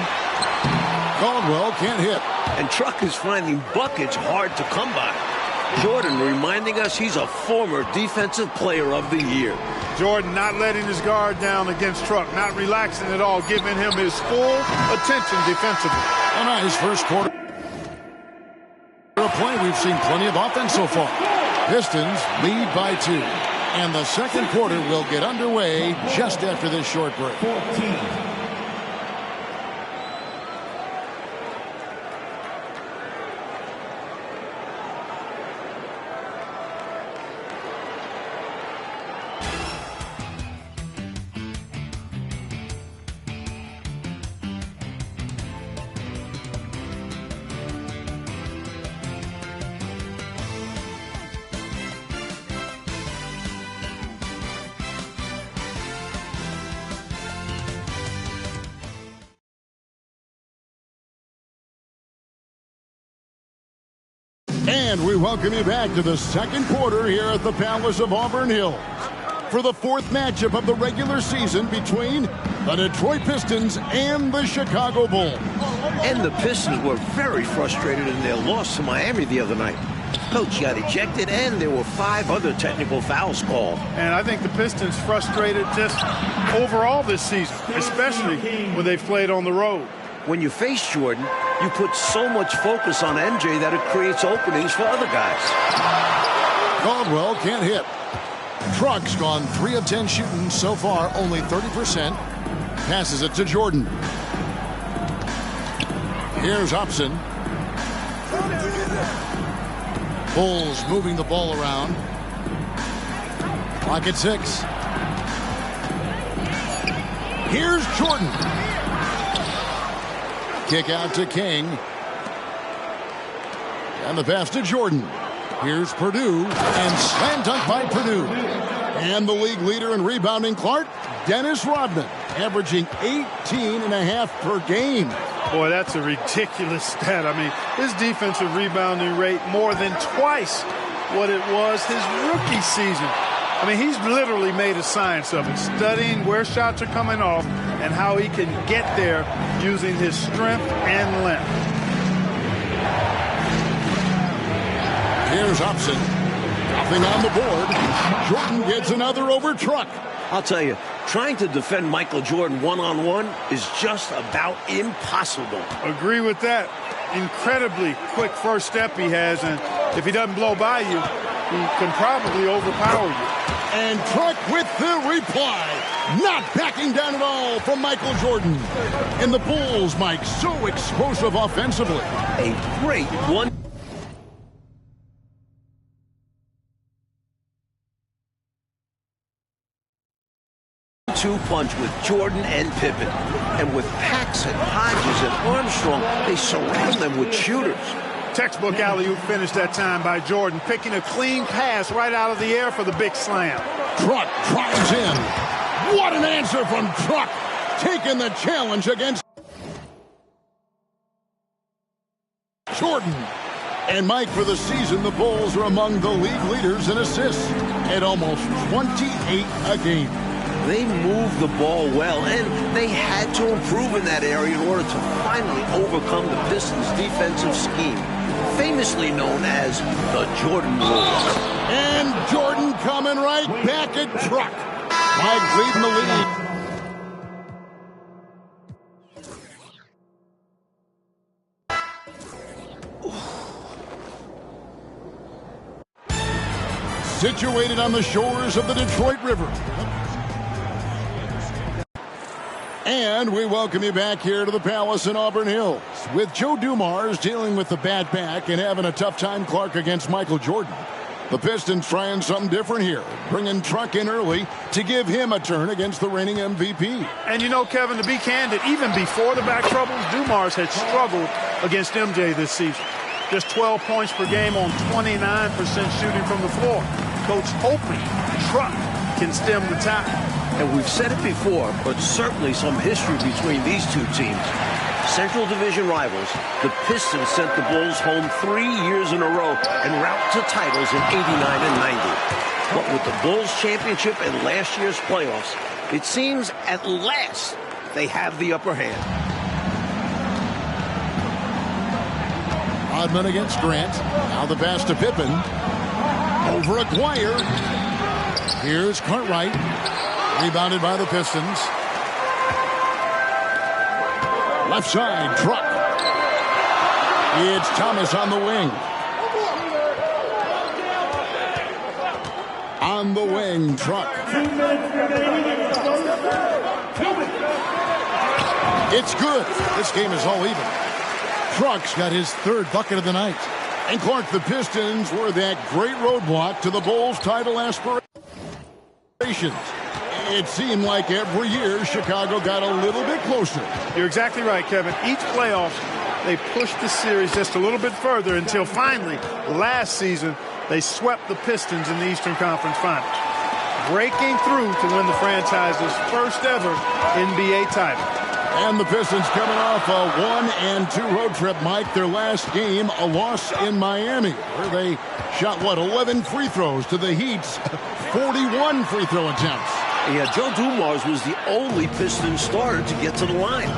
Caldwell can't hit. And Truck is finding buckets hard to come by. Jordan reminding us he's a former defensive player of the year. Jordan not letting his guard down against Truck, not relaxing at all, giving him his full attention defensively. A nice first quarter. Play, we've seen plenty of offense so far. Pistons lead by 2. And the second quarter will get underway just after this short break. 14. And we welcome you back to the second quarter here at the Palace of Auburn Hills for the 4th matchup of the regular season between the Detroit Pistons and the Chicago Bulls. And the Pistons were very frustrated in their loss to Miami the other night. Coach got ejected, and there were 5 other technical fouls called. And I think the Pistons frustrated just overall this season, especially when they've played on the road. When you face Jordan, you put so much focus on MJ that it creates openings for other guys. Caldwell can't hit. Truck's gone 3 of 10 shooting so far, only 30%. Passes it to Jordan. Here's Hobson. Bulls moving the ball around. Clock at 6. Here's Jordan. Kick out to King. And the pass to Jordan. Here's Purdue. And slam dunk by Purdue. And the league leader in rebounding, Clark, Dennis Rodman, averaging 18.5 per game. Boy, that's a ridiculous stat. I mean, his defensive rebounding rate more than twice what it was his rookie season. I mean, he's literally made a science of it, studying where shots are coming off and how he can get there using his strength and length. Here's Upson. Nothing on the board. Jordan gets another over Truck. I'll tell you, trying to defend Michael Jordan one-on-one is just about impossible. Agree with that. Incredibly quick first step he has, and if he doesn't blow by you, he can probably overpower you. And Truck with the reply. Not backing down at all from Michael Jordan. And the Bulls, Mike, so explosive offensively. A great one. Two punch with Jordan and Pippen. And with Paxson, Hodges, and Armstrong, they surround them with shooters. Textbook alley-oop finish that time by Jordan, picking a clean pass right out of the air for the big slam. Truck drives in. What an answer from Truck, taking the challenge against Jordan. And Mike, for the season, the Bulls are among the league leaders in assists at almost 28 a game. They moved the ball well, and they had to improve in that area in order to finally overcome the Pistons' defensive scheme, famously known as the Jordan Rule. And Jordan coming right back at Truck. Mike leading the lead. Situated on the shores of the Detroit River. And we welcome you back here to the Palace in Auburn Hills with Joe Dumars dealing with the bad back and having a tough time, Clark, against Michael Jordan. The Pistons trying something different here, bringing Truck in early to give him a turn against the reigning MVP. And you know, Kevin, to be candid, even before the back troubles, Dumars had struggled against MJ this season. Just 12 points per game on 29% shooting from the floor. Coach hoping Truck can stem the tide. And we've said it before, but certainly some history between these two teams. Central Division rivals, the Pistons sent the Bulls home 3 years in a row en route to titles in '89 and '90. But with the Bulls championship and last year's playoffs, it seems at last they have the upper hand. Rodman against Grant. Now the pass to Pippen. Over Aguirre. Here's Cartwright. Rebounded by the Pistons. Left side, Truck. It's Thomas on the wing. On the wing, Truck. It's good. This game is all even. Truck's got his third bucket of the night. And Clark, the Pistons were that great roadblock to the Bulls' title aspirations. It seemed like every year Chicago got a little bit closer. You're exactly right, Kevin. Each playoffs, they pushed the series just a little bit further until finally, last season, they swept the Pistons in the Eastern Conference Finals, breaking through to win the franchise's first ever NBA title. And the Pistons coming off a 1-2 road trip, Mike. Their last game, a loss in Miami, where they shot, 11 free throws to the Heat's 41 free throw attempts. Yeah, Joe Dumars was the only Pistons starter to get to the line.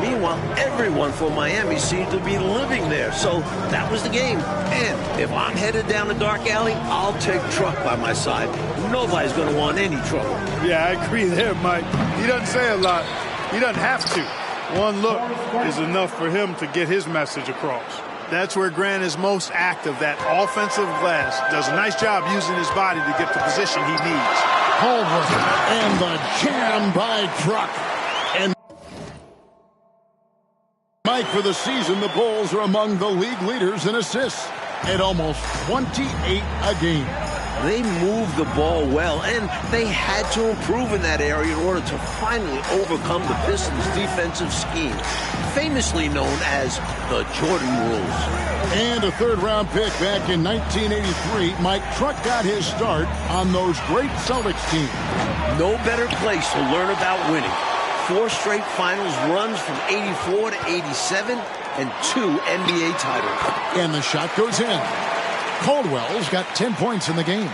Meanwhile, everyone from Miami seemed to be living there, so that was the game. And if I'm headed down a dark alley, I'll take Truck by my side. Nobody's going to want any trouble. Yeah, I agree there, Mike. He doesn't say a lot. He doesn't have to. One look is enough for him to get his message across. That's where Grant is most active, that offensive glass. Does a nice job using his body to get the position he needs. Holbrook and the jam by Truck. And Mike, for the season, the Bulls are among the league leaders in assists at almost 28 a game. They moved the ball well, and they had to improve in that area in order to finally overcome the Pistons' defensive scheme, famously known as the Jordan rules. And a third-round pick back in 1983, Mike Truck got his start on those great Celtics teams. No better place to learn about winning. 4 straight finals runs from 84 to 87, and 2 NBA titles. And the shot goes in. Caldwell's got 10 points in the game.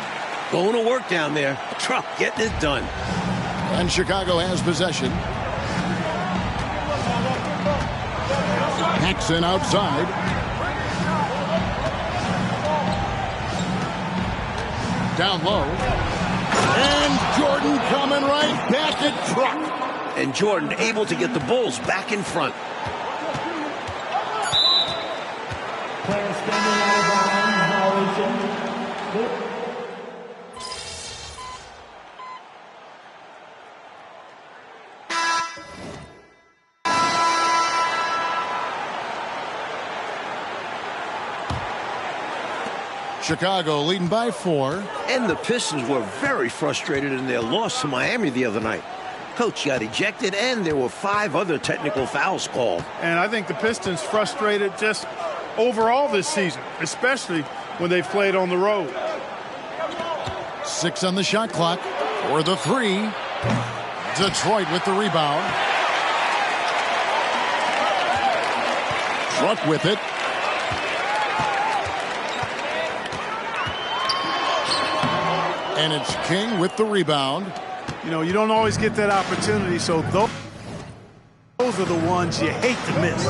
Going to work down there. Truck getting it done. And Chicago has possession. Paxson outside. Down low. And Jordan coming right back at Truck. And Jordan able to get the Bulls back in front. Player standing out of bounds, violation. Chicago leading by 4. And the Pistons were very frustrated in their loss to Miami the other night. Coach got ejected, and there were 5 other technical fouls called. And I think the Pistons frustrated just overall this season, especially when they've played on the road. 6 on the shot clock for the 3. Detroit with the rebound. Truck with it. And it's King with the rebound. You know, you don't always get that opportunity, so those are the ones you hate to miss.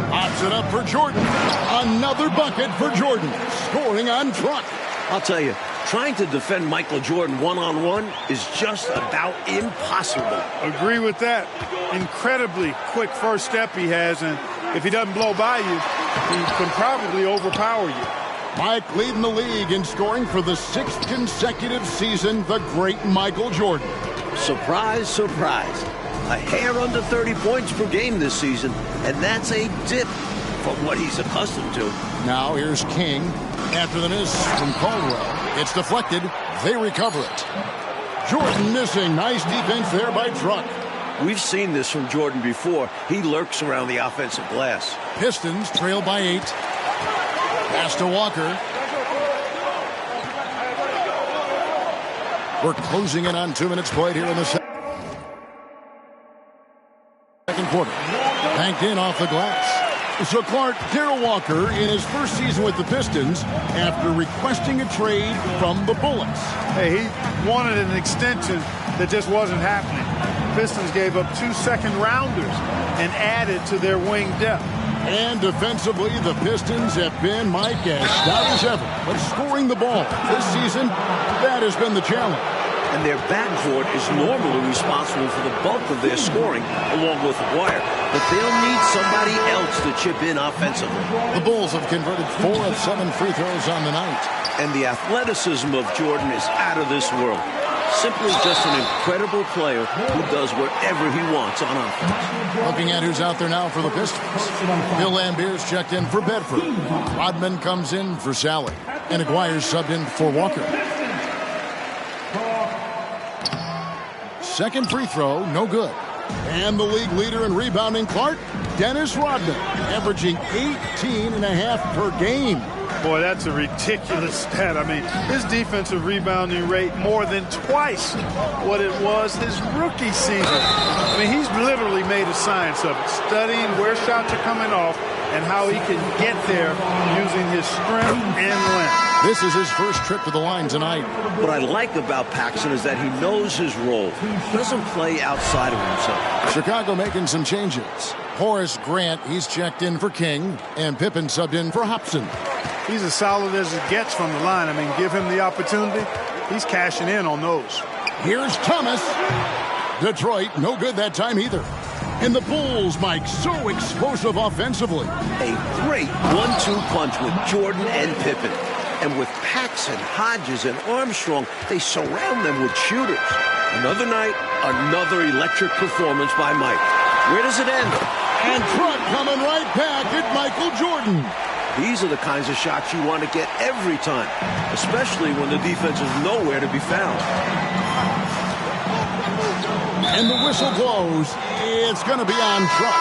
Pops it up for Jordan. Another bucket for Jordan. Scoring on Truck. I'll tell you, trying to defend Michael Jordan one-on-one is just about impossible. Agree with that. Incredibly quick first step he has, and if he doesn't blow by you, he can probably overpower you. Mike leading the league in scoring for the 6th consecutive season, the great Michael Jordan. Surprise, surprise. A hair under 30 points per game this season, and that's a dip from what he's accustomed to. Now here's King. After the miss from Caldwell, it's deflected. They recover it. Jordan missing. Nice defense there by Truck. We've seen this from Jordan before. He lurks around the offensive glass. Pistons trail by 8. Pass to Walker. We're closing in on 2 minutes played here in the second quarter. Banked in off the glass. So Clark, Darrell Walker in his first season with the Pistons after requesting a trade from the Bullets. Hey, he wanted an extension that just wasn't happening. Pistons gave up 2 second-rounders and added to their wing depth. And defensively, the Pistons have been, Mike, as stout as ever. But scoring the ball this season, that has been the challenge. And their backcourt is normally responsible for the bulk of their scoring, along with Wire. But they'll need somebody else to chip in offensively. The Bulls have converted 4 of 7 free throws on the night. And the athleticism of Jordan is out of this world. Simply just an incredible player who does whatever he wants on offense. Looking at who's out there now for the Pistons. Bill Lambier's checked in for Bedford. Rodman comes in for Sally. And Aguirre's subbed in for Walker. Second free throw, no good. And the league leader in rebounding, Clark, Dennis Rodman, averaging 18.5 per game. Boy, that's a ridiculous stat. I mean, his defensive rebounding rate more than twice what it was his rookie season. I mean, he's literally made a science of it, studying where shots are coming off and how he can get there using his strength and length. This is his first trip to the line tonight. What I like about Paxson is that he knows his role. He doesn't play outside of himself. Chicago making some changes. Horace Grant, he's checked in for King, and Pippen subbed in for Hobson. He's as solid as it gets from the line. I mean, give him the opportunity. He's cashing in on those. Here's Thomas. Detroit, no good that time either. And the Bulls, Mike, so explosive offensively. A great 1-2 punch with Jordan and Pippen. And with Paxson, Hodges, and Armstrong, they surround them with shooters. Another night, another electric performance by Mike. Where does it end? And Truck coming right back at Michael Jordan. These are the kinds of shots you want to get every time, especially when the defense is nowhere to be found. And the whistle blows. It's going to be on Truck.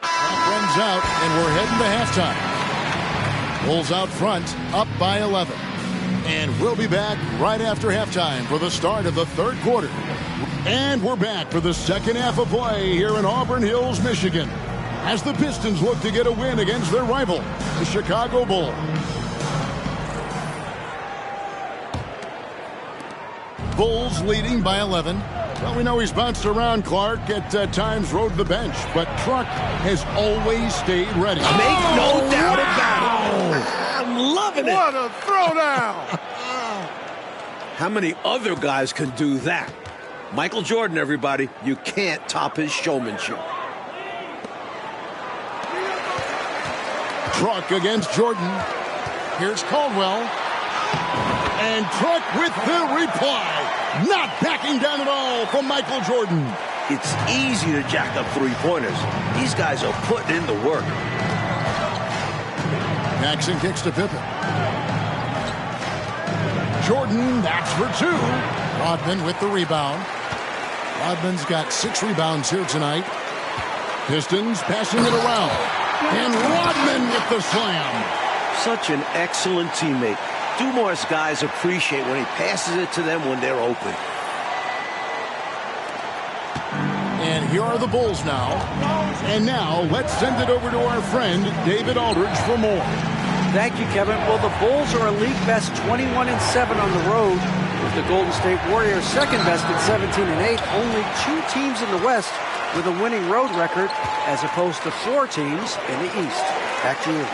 Runs out, and we're heading to halftime. Bulls out front, up by 11. And we'll be back right after halftime for the start of the third quarter. And we're back for the second half of play here in Auburn Hills, Michigan, as the Pistons look to get a win against their rival, the Chicago Bulls. Bulls leading by 11. Well, we know he's bounced around, Clark, at times rode the bench, but Truck has always stayed ready. Make no doubt about it. I'm loving it. What a throwdown. How many other guys can do that? Michael Jordan, everybody. You can't top his showmanship. Truck against Jordan. Here's Caldwell. And Truck with the reply. Not backing down at all from Michael Jordan. It's easy to jack up three-pointers. These guys are putting in the work. Jackson kicks to Pippen. Jordan, that's for two. Rodman with the rebound. Rodman's got 6 rebounds here tonight. Pistons passing it around. And Rodman with the slam. Such an excellent teammate. Dumore's guys appreciate when he passes it to them when they're open. And here are the Bulls now. And now let's send it over to our friend David Aldridge for more. Thank you, Kevin. Well, the Bulls are a league best 21-7 on the road, with the Golden State Warriors second best at 17-8. Only 2 teams in the West with a winning road record, as opposed to 4 teams in the East. Back to you.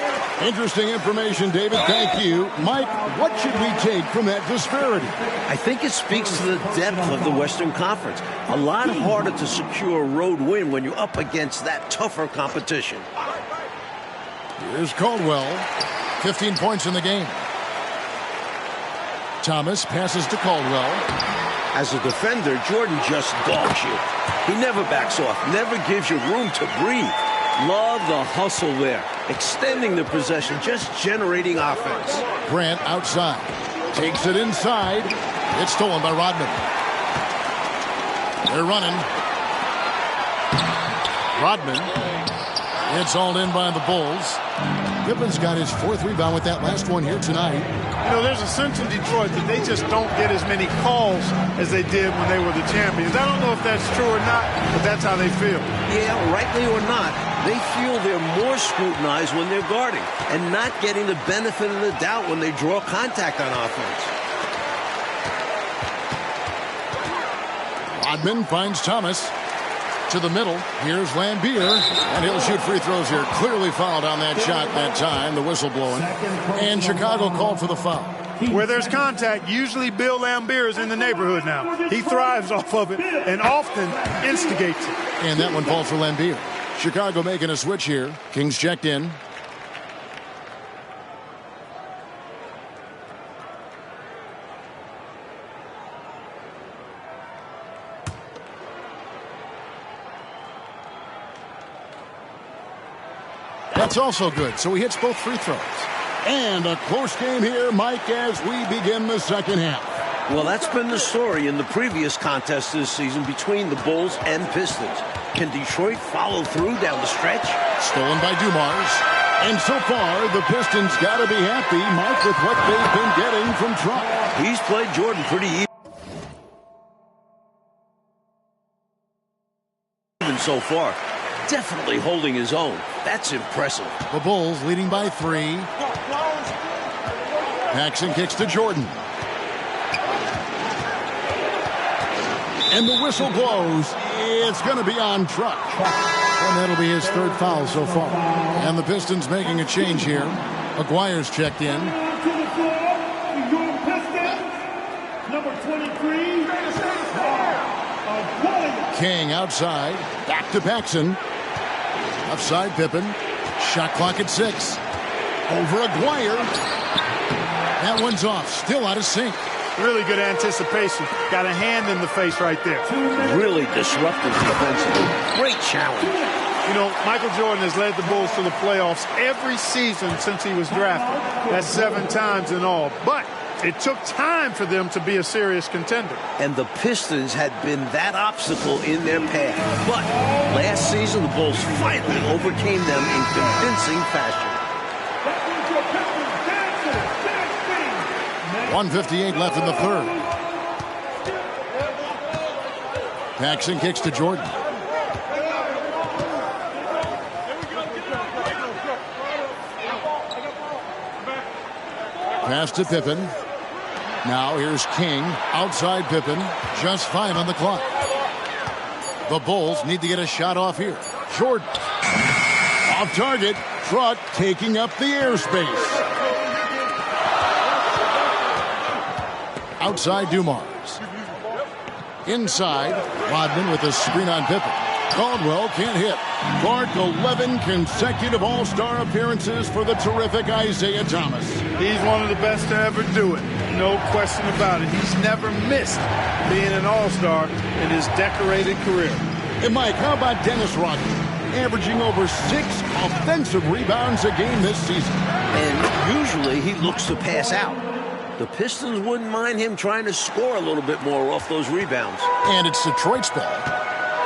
Interesting information, David. Thank you. Mike, what should we take from that disparity? I think it speaks to the depth of the Western Conference. A lot harder to secure a road win when you're up against that tougher competition. Here's Caldwell. 15 points in the game. Thomas passes to Caldwell. As a defender, Jordan just dogs you. He never backs off, never gives you room to breathe. Love the hustle there. Extending the possession, just generating offense. Grant outside. Takes it inside. It's stolen by Rodman. They're running. Rodman. It's hauled in by the Bulls. Pippen's got his 4th rebound with that last one here tonight. You know, there's a sense in Detroit that they just don't get as many calls as they did when they were the champions. I don't know if that's true or not, but that's how they feel. Yeah, rightly or not, they feel they're more scrutinized when they're guarding and not getting the benefit of the doubt when they draw contact on offense. Rodman finds Thomas. To the middle. Here's Lambier, and he'll shoot free throws here. Clearly fouled on that shot that time. The whistle blowing. And Chicago called for the foul. Where there's contact, usually Bill Lambier is in the neighborhood now. He thrives off of it and often instigates it. And that one falls for Lambier. Chicago making a switch here. Kings checked in. That's also good, so he hits both free throws. And a close game here, Mike, as we begin the second half. Well, that's been the story in the previous contest this season between the Bulls and Pistons. Can Detroit follow through down the stretch? Stolen by Dumars. And so far, the Pistons got to be happy, Mike, with what they've been getting from Truck. He's played Jordan pretty even so far. Definitely holding his own. That's impressive. The Bulls leading by 3. Paxson kicks to Jordan. And the whistle blows. It's going to be on Truck. And that'll be his 3rd foul so far. And the Pistons making a change here. Aguirre's checked in. Number 23. King outside. Back to Paxson. Offside Pippen. Shot clock at 6. Over Aguirre. That one's off. Still out of sync. Really good anticipation. Got a hand in the face right there. Really disruptive defensively. Great challenge. You know, Michael Jordan has led the Bulls to the playoffs every season since he was drafted. That's 7 times in all. But it took time for them to be a serious contender. And the Pistons had been that obstacle in their path. But last season, the Bulls finally overcame them in convincing fashion. 1:58 left in the third. Paxson kicks to Jordan. Pass to Pippen. Now here's King. Outside Pippen. Just 5 on the clock. The Bulls need to get a shot off here. Jordan. Off target. Truck taking up the airspace. Outside Dumars. Inside. Rodman with a screen on Pippen. Caldwell can't hit. Clark, 11 consecutive All-Star appearances for the terrific Isaiah Thomas. He's one of the best to ever do it. No question about it. He's never missed being an All-Star in his decorated career. And Mike, how about Dennis Rodman? Averaging over 6 offensive rebounds a game this season. And usually he looks to pass out. The Pistons wouldn't mind him trying to score a little bit more off those rebounds. And it's Detroit's ball.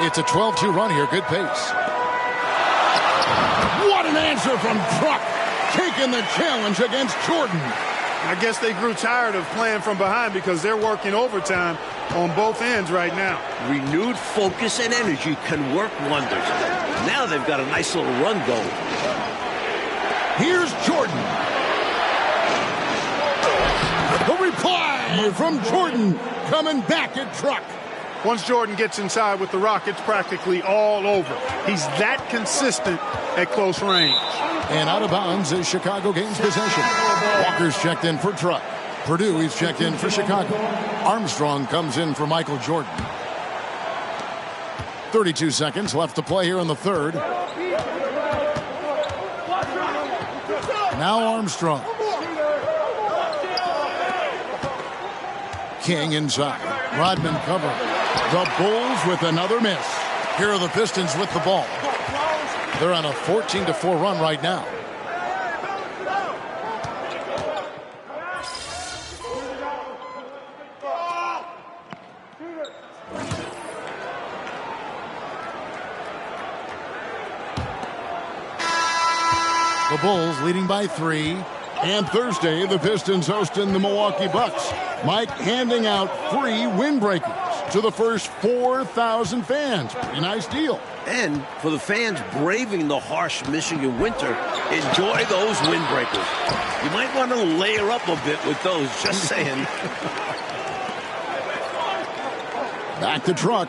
It's a 12-2 run here. Good pace. What an answer from Truck. Taking the challenge against Jordan. I guess they grew tired of playing from behind because they're working overtime on both ends right now. Renewed focus and energy can work wonders. Now they've got a nice little run going. Here's Jordan. The reply from Jordan coming back at Truck. Once Jordan gets inside with the rock, it's practically all over. He's that consistent at close range. And out of bounds is Chicago gains possession. Walker's checked in for Truck. Purdue, he's checked in for Chicago. Armstrong comes in for Michael Jordan. 32 seconds left to play here in the third. Now Armstrong. King inside. Rodman cover. The Bulls with another miss. Here are the Pistons with the ball. They're on a 14-4 run right now. The Bulls leading by 3. And Thursday, the Pistons hosting the Milwaukee Bucks. Mike handing out free windbreakers to the first 4,000 fans. Pretty nice deal. And for the fans braving the harsh Michigan winter, enjoy those windbreakers. You might want to layer up a bit with those, just saying. Back to Truck.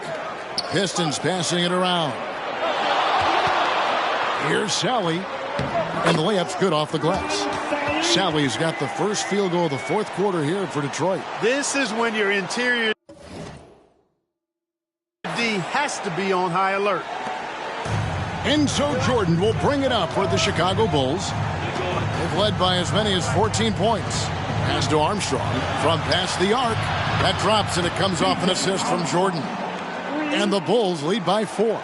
Pistons passing it around. Here's Sally. And the layup's good off the glass. Sally's got the first field goal of the fourth quarter here for Detroit. This is when your interior D has to be on high alert. And so Jordan will bring it up for the Chicago Bulls. They've led by as many as 14 points. Pass to Armstrong from past the arc. That drops and it comes off an assist from Jordan. And the Bulls lead by 4.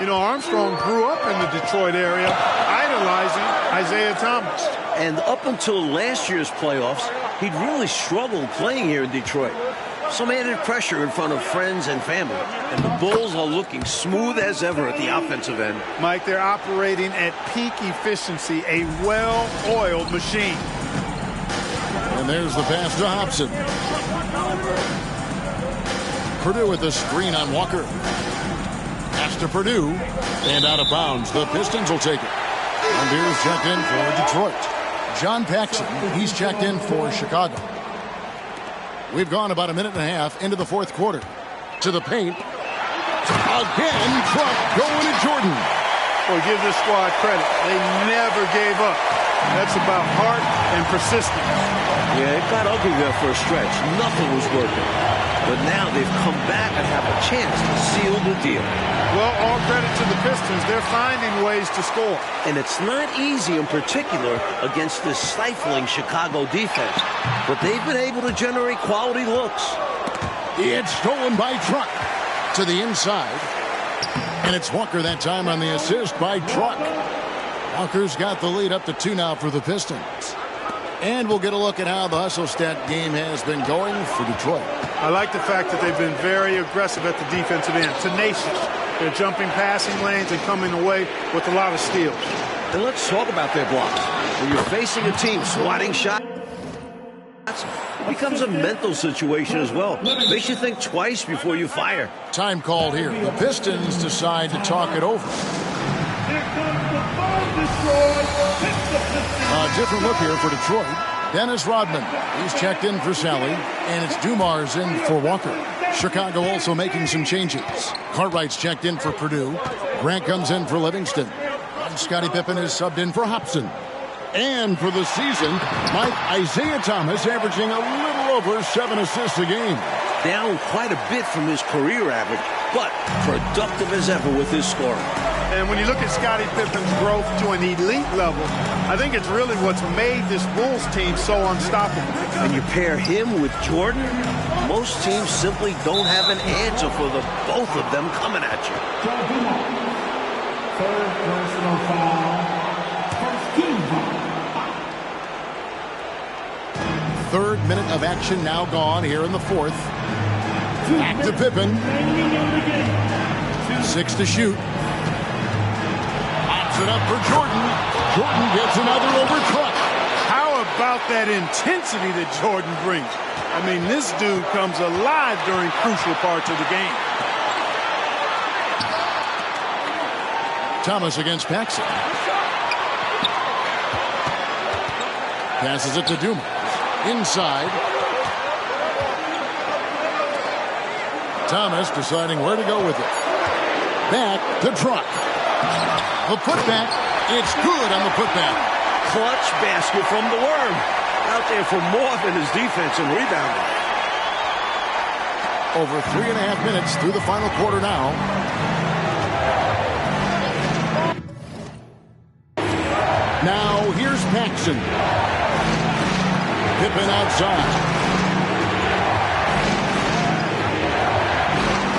You know, Armstrong grew up in the Detroit area, idolizing Isaiah Thomas. And up until last year's playoffs, he'd really struggled playing here in Detroit. Some added pressure in front of friends and family. And the Bulls are looking smooth as ever at the offensive end. Mike, they're operating at peak efficiency, a well-oiled machine. And there's the pass to Hobson. Purdue with the screen on Walker. Pass to Purdue. And out of bounds. The Pistons will take it. And here's checked in for Detroit. John Paxson, he's checked in for Chicago. We've gone about a minute and a half into the fourth quarter. To the paint. Again, Truck going to Jordan. Well, give this squad credit. They never gave up. That's about heart and persistence. Yeah, it got ugly there for a stretch. Nothing was working. but now they've come back and have a chance to seal the deal. Well, all credit to the Pistons. They're finding ways to score. And it's not easy in particular against this stifling Chicago defense, but they've been able to generate quality looks. It's stolen by Truck to the inside. And it's Walker that time on the assist by Truck. Walker's got the lead up to 2 now for the Pistons. And we'll get a look at how the hustle stat game has been going for Detroit. I like the fact that they've been very aggressive at the defensive end. Tenacious. They're jumping passing lanes and coming away with a lot of steals. And let's talk about their blocks. When you're facing a team swatting shots, it becomes a mental situation as well. Makes you think twice before you fire. Time called here. The Pistons decide to talk it over. A different look here for Detroit. Dennis Rodman, he's checked in for Sally, and it's Dumars in for Walker. Chicago also making some changes. Cartwright's checked in for Purdue. Grant comes in for Livingston. And Scottie Pippen is subbed in for Hobson. And for the season, Isaiah Thomas averaging a little over 7 assists a game. Down quite a bit from his career average, but productive as ever with his scoring. And when you look at Scottie Pippen's growth to an elite level, I think it's really what's made this Bulls team so unstoppable. And you pair him with Jordan, most teams simply don't have an answer for the both of them coming at you. Third personal foul. First team foul. Third minute of action now gone here in the fourth. Back to Pippen. 6 to shoot. Pops it up for Jordan. Jordan gets another over Truck. How about that intensity that Jordan brings? I mean, this dude comes alive during crucial parts of the game. Thomas against Paxson. Passes it to Dumars. Inside. Thomas deciding where to go with it. Back to Truck. The putback. It's good on the putback. Clutch basket from the Worm. Out there for more than his defense and rebounding. Over 3.5 minutes through the final quarter now. Now here's Paxson. Pippen outside.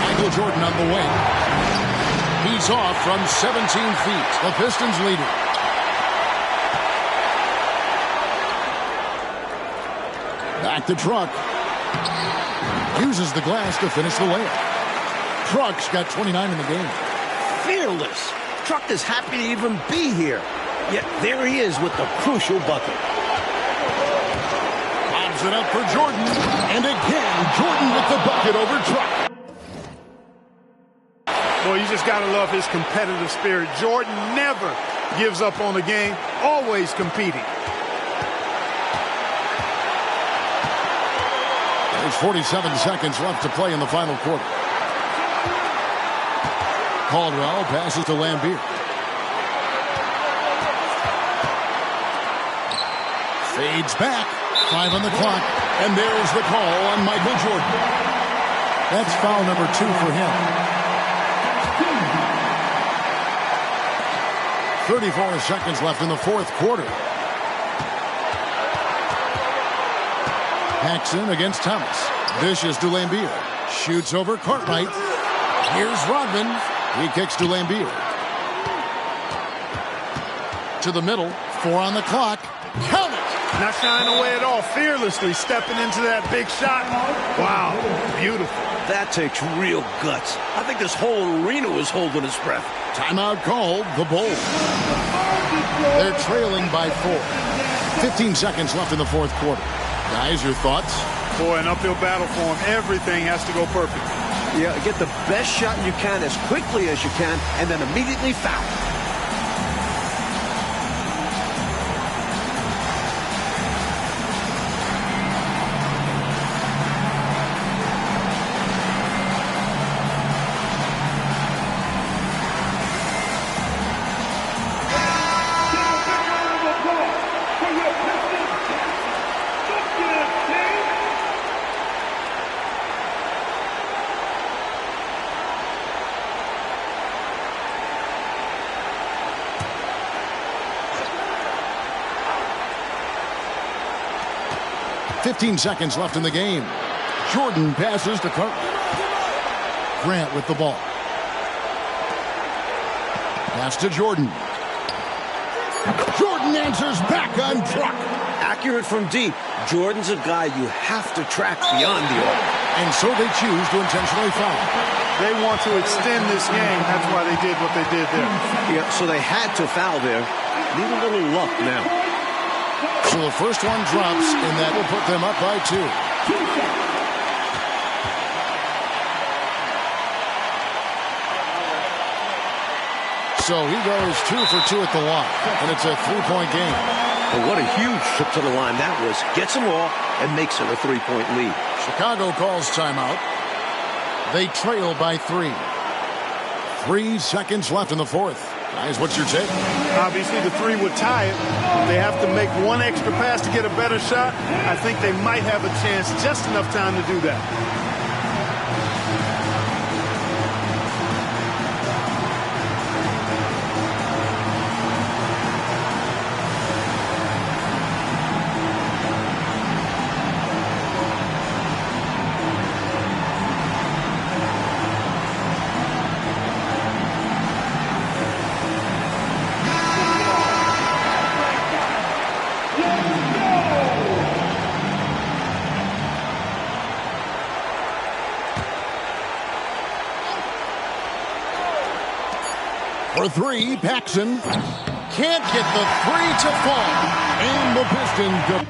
Michael Jordan on the wing. He's off from 17 feet. The Pistons lead it. Back to Truck. Uses the glass to finish the layup. Truck's got 29 in the game. Fearless. Truck is happy to even be here. Yet there he is with the crucial bucket. It up for Jordan, and again Jordan with the bucket over Truck. Well, you just gotta love his competitive spirit. Jordan never gives up on the game, always competing. There's 47 seconds left to play in the final quarter. Caldwell passes to Lambeer. Fades back. 5 on the clock, and there's the call on Michael Jordan. That's foul number 2 for him. 34 seconds left in the fourth quarter. Paxson against Thomas. Dishes to Lambeer. Shoots over Cartwright. Here's Rodman. He kicks to Lambeer. To the middle. 4 on the clock. Count it! Not shying away at all, fearlessly stepping into that big shot. Wow, beautiful. That takes real guts. I think this whole arena was holding its breath. Timeout called, the Bulls. They're trailing by 4. 15 seconds left in the fourth quarter. Guys, your thoughts? Boy, an uphill battle for him. Everything has to go perfect. Yeah, get the best shot you can as quickly as you can, and then immediately foul. 15 seconds left in the game. Jordan passes to Grant with the ball. Pass to Jordan. Jordan answers back on truck. Accurate from deep. Jordan's a guy you have to track beyond the arc. And so they choose to intentionally foul. They want to extend this game. That's why they did what they did there. Yeah, so they had to foul there. Need a little luck now. So the first one drops, and that will put them up by 2. So he goes 2 for 2 at the line, and it's a 3-point game. But what a huge trip to the line that was. Gets them all and makes it a 3-point lead. Chicago calls timeout. They trail by 3. 3 seconds left in the fourth. Guys, what's your take? Obviously, the 3 would tie it. They have to make one extra pass to get a better shot. I think they might have a chance, just enough time to do that. For 3, Paxson can't get the 3 to fall. And the Pistons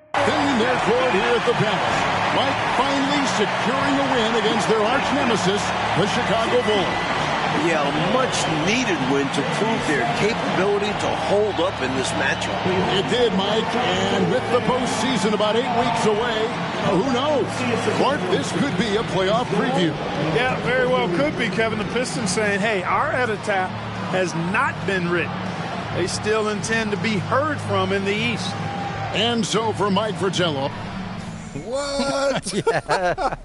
defending their court here at the Palace. Mike finally securing a win against their arch nemesis, the Chicago Bulls. Yeah, a much-needed win to prove their capability to hold up in this matchup. It did, Mike, and with the postseason about 8 weeks away, who knows? Clark, this could be a playoff preview. Yeah, very well could be, Kevin. The Pistons saying, hey, our epitaph has not been written. They still intend to be heard from in the East. And so for Mike Fratello. What? Yeah.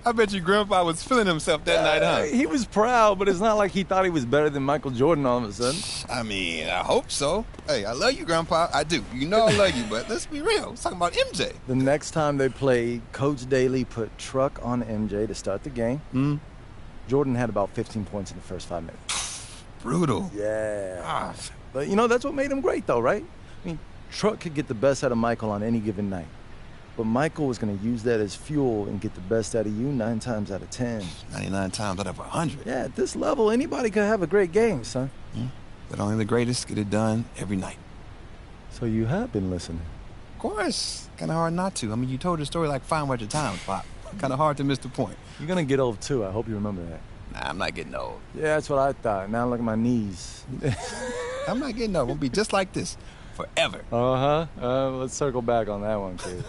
I bet you Grandpa was feeling himself that night, huh? He was proud, but it's not like he thought he was better than Michael Jordan all of a sudden. I mean, I hope so. Hey, I love you, Grandpa. I do. You know I love you, but let's be real. We're talking about MJ. The next time they played, Coach Daly put truck on MJ to start the game. Jordan had about 15 points in the first 5 minutes. Brutal. Yeah. Gosh. But, you know, that's what made him great, though, right? I mean, Truck could get the best out of Michael on any given night. But Michael was going to use that as fuel and get the best out of you 9 times out of 10. 99 times out of 100. Yeah, at this level, anybody could have a great game, son. But only the greatest get it done every night. So you have been listening. Of course. Kind of hard not to. I mean, you told the story like 500 times, Pop. Kind of hard to miss the point. You're going to get old, too. I hope you remember that. Nah, I'm not getting old. Yeah, that's what I thought. Now look at my knees. I'm not getting old. I'm going to be just like this forever. Let's circle back on that one, kid.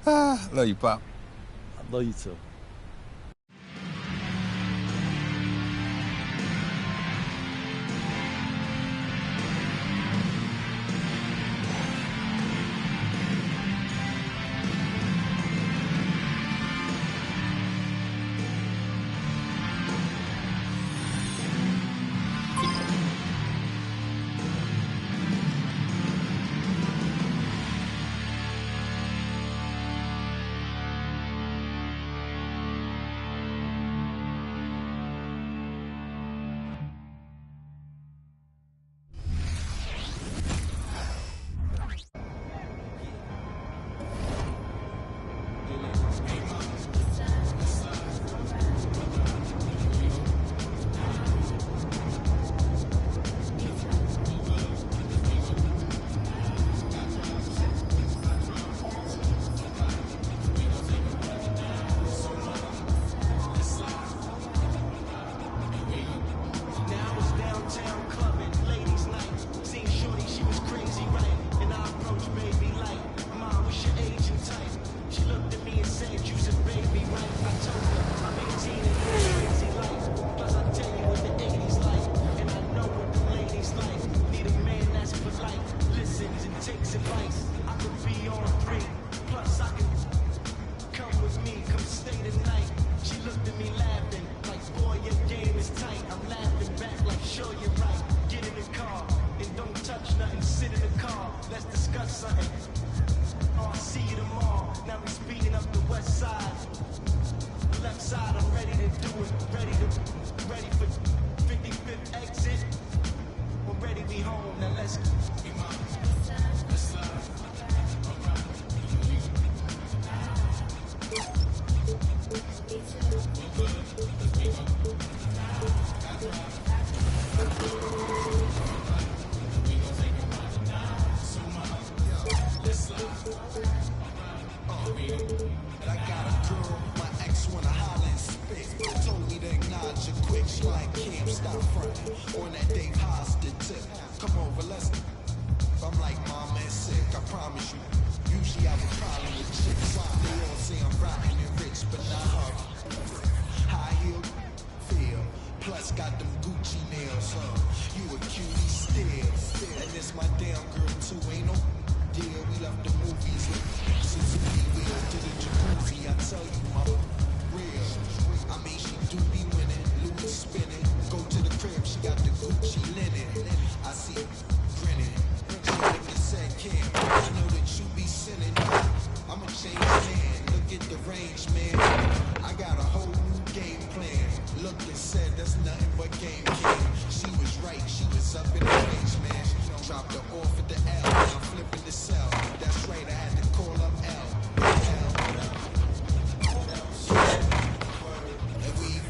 Love you, Pop. I love you, too. get in the car, let's discuss something. Oh, I'll see you tomorrow. Now we speeding up the west side. Left side, I'm ready to do it. Ready for 55th exit. We're ready to be home. Now let's slide. I got a girl, my ex wanna holler and spit. Told me to acknowledge her quick. She like Cam, stop fronting. On that Dave Hosted tip. Come over, let's. I'm like, mama is sick, I promise you. Usually I would problem with chicks. They all say I'm rotten and rich, but not her. High heel, feel. Plus got them Gucci nails, You a cutie still. And this my damn girl too, ain't no deal. We left the movies with Suzuki wheel to the jacuzzi. I tell you, my real. I mean, she do be winning, Louis spinning. Go to the crib, she got the Gucci linen. I see you grinning. She like the said, Cam, I know that you be sinning. I'm a changed man. Look at the range, man. I got a whole new game plan. Look and said, that's nothing but game cam. She was right, she was up in the range, man. Dropped her off at the L, now I'm flipping the cell. That's right, I had to call up L. And we,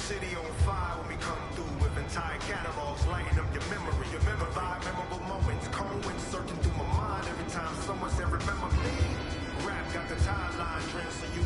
city on fire when we come through with entire catalogs lighting up your memory. Remember five memorable moments, searching through my mind every time someone said remember me. Rap got the timeline trend, so you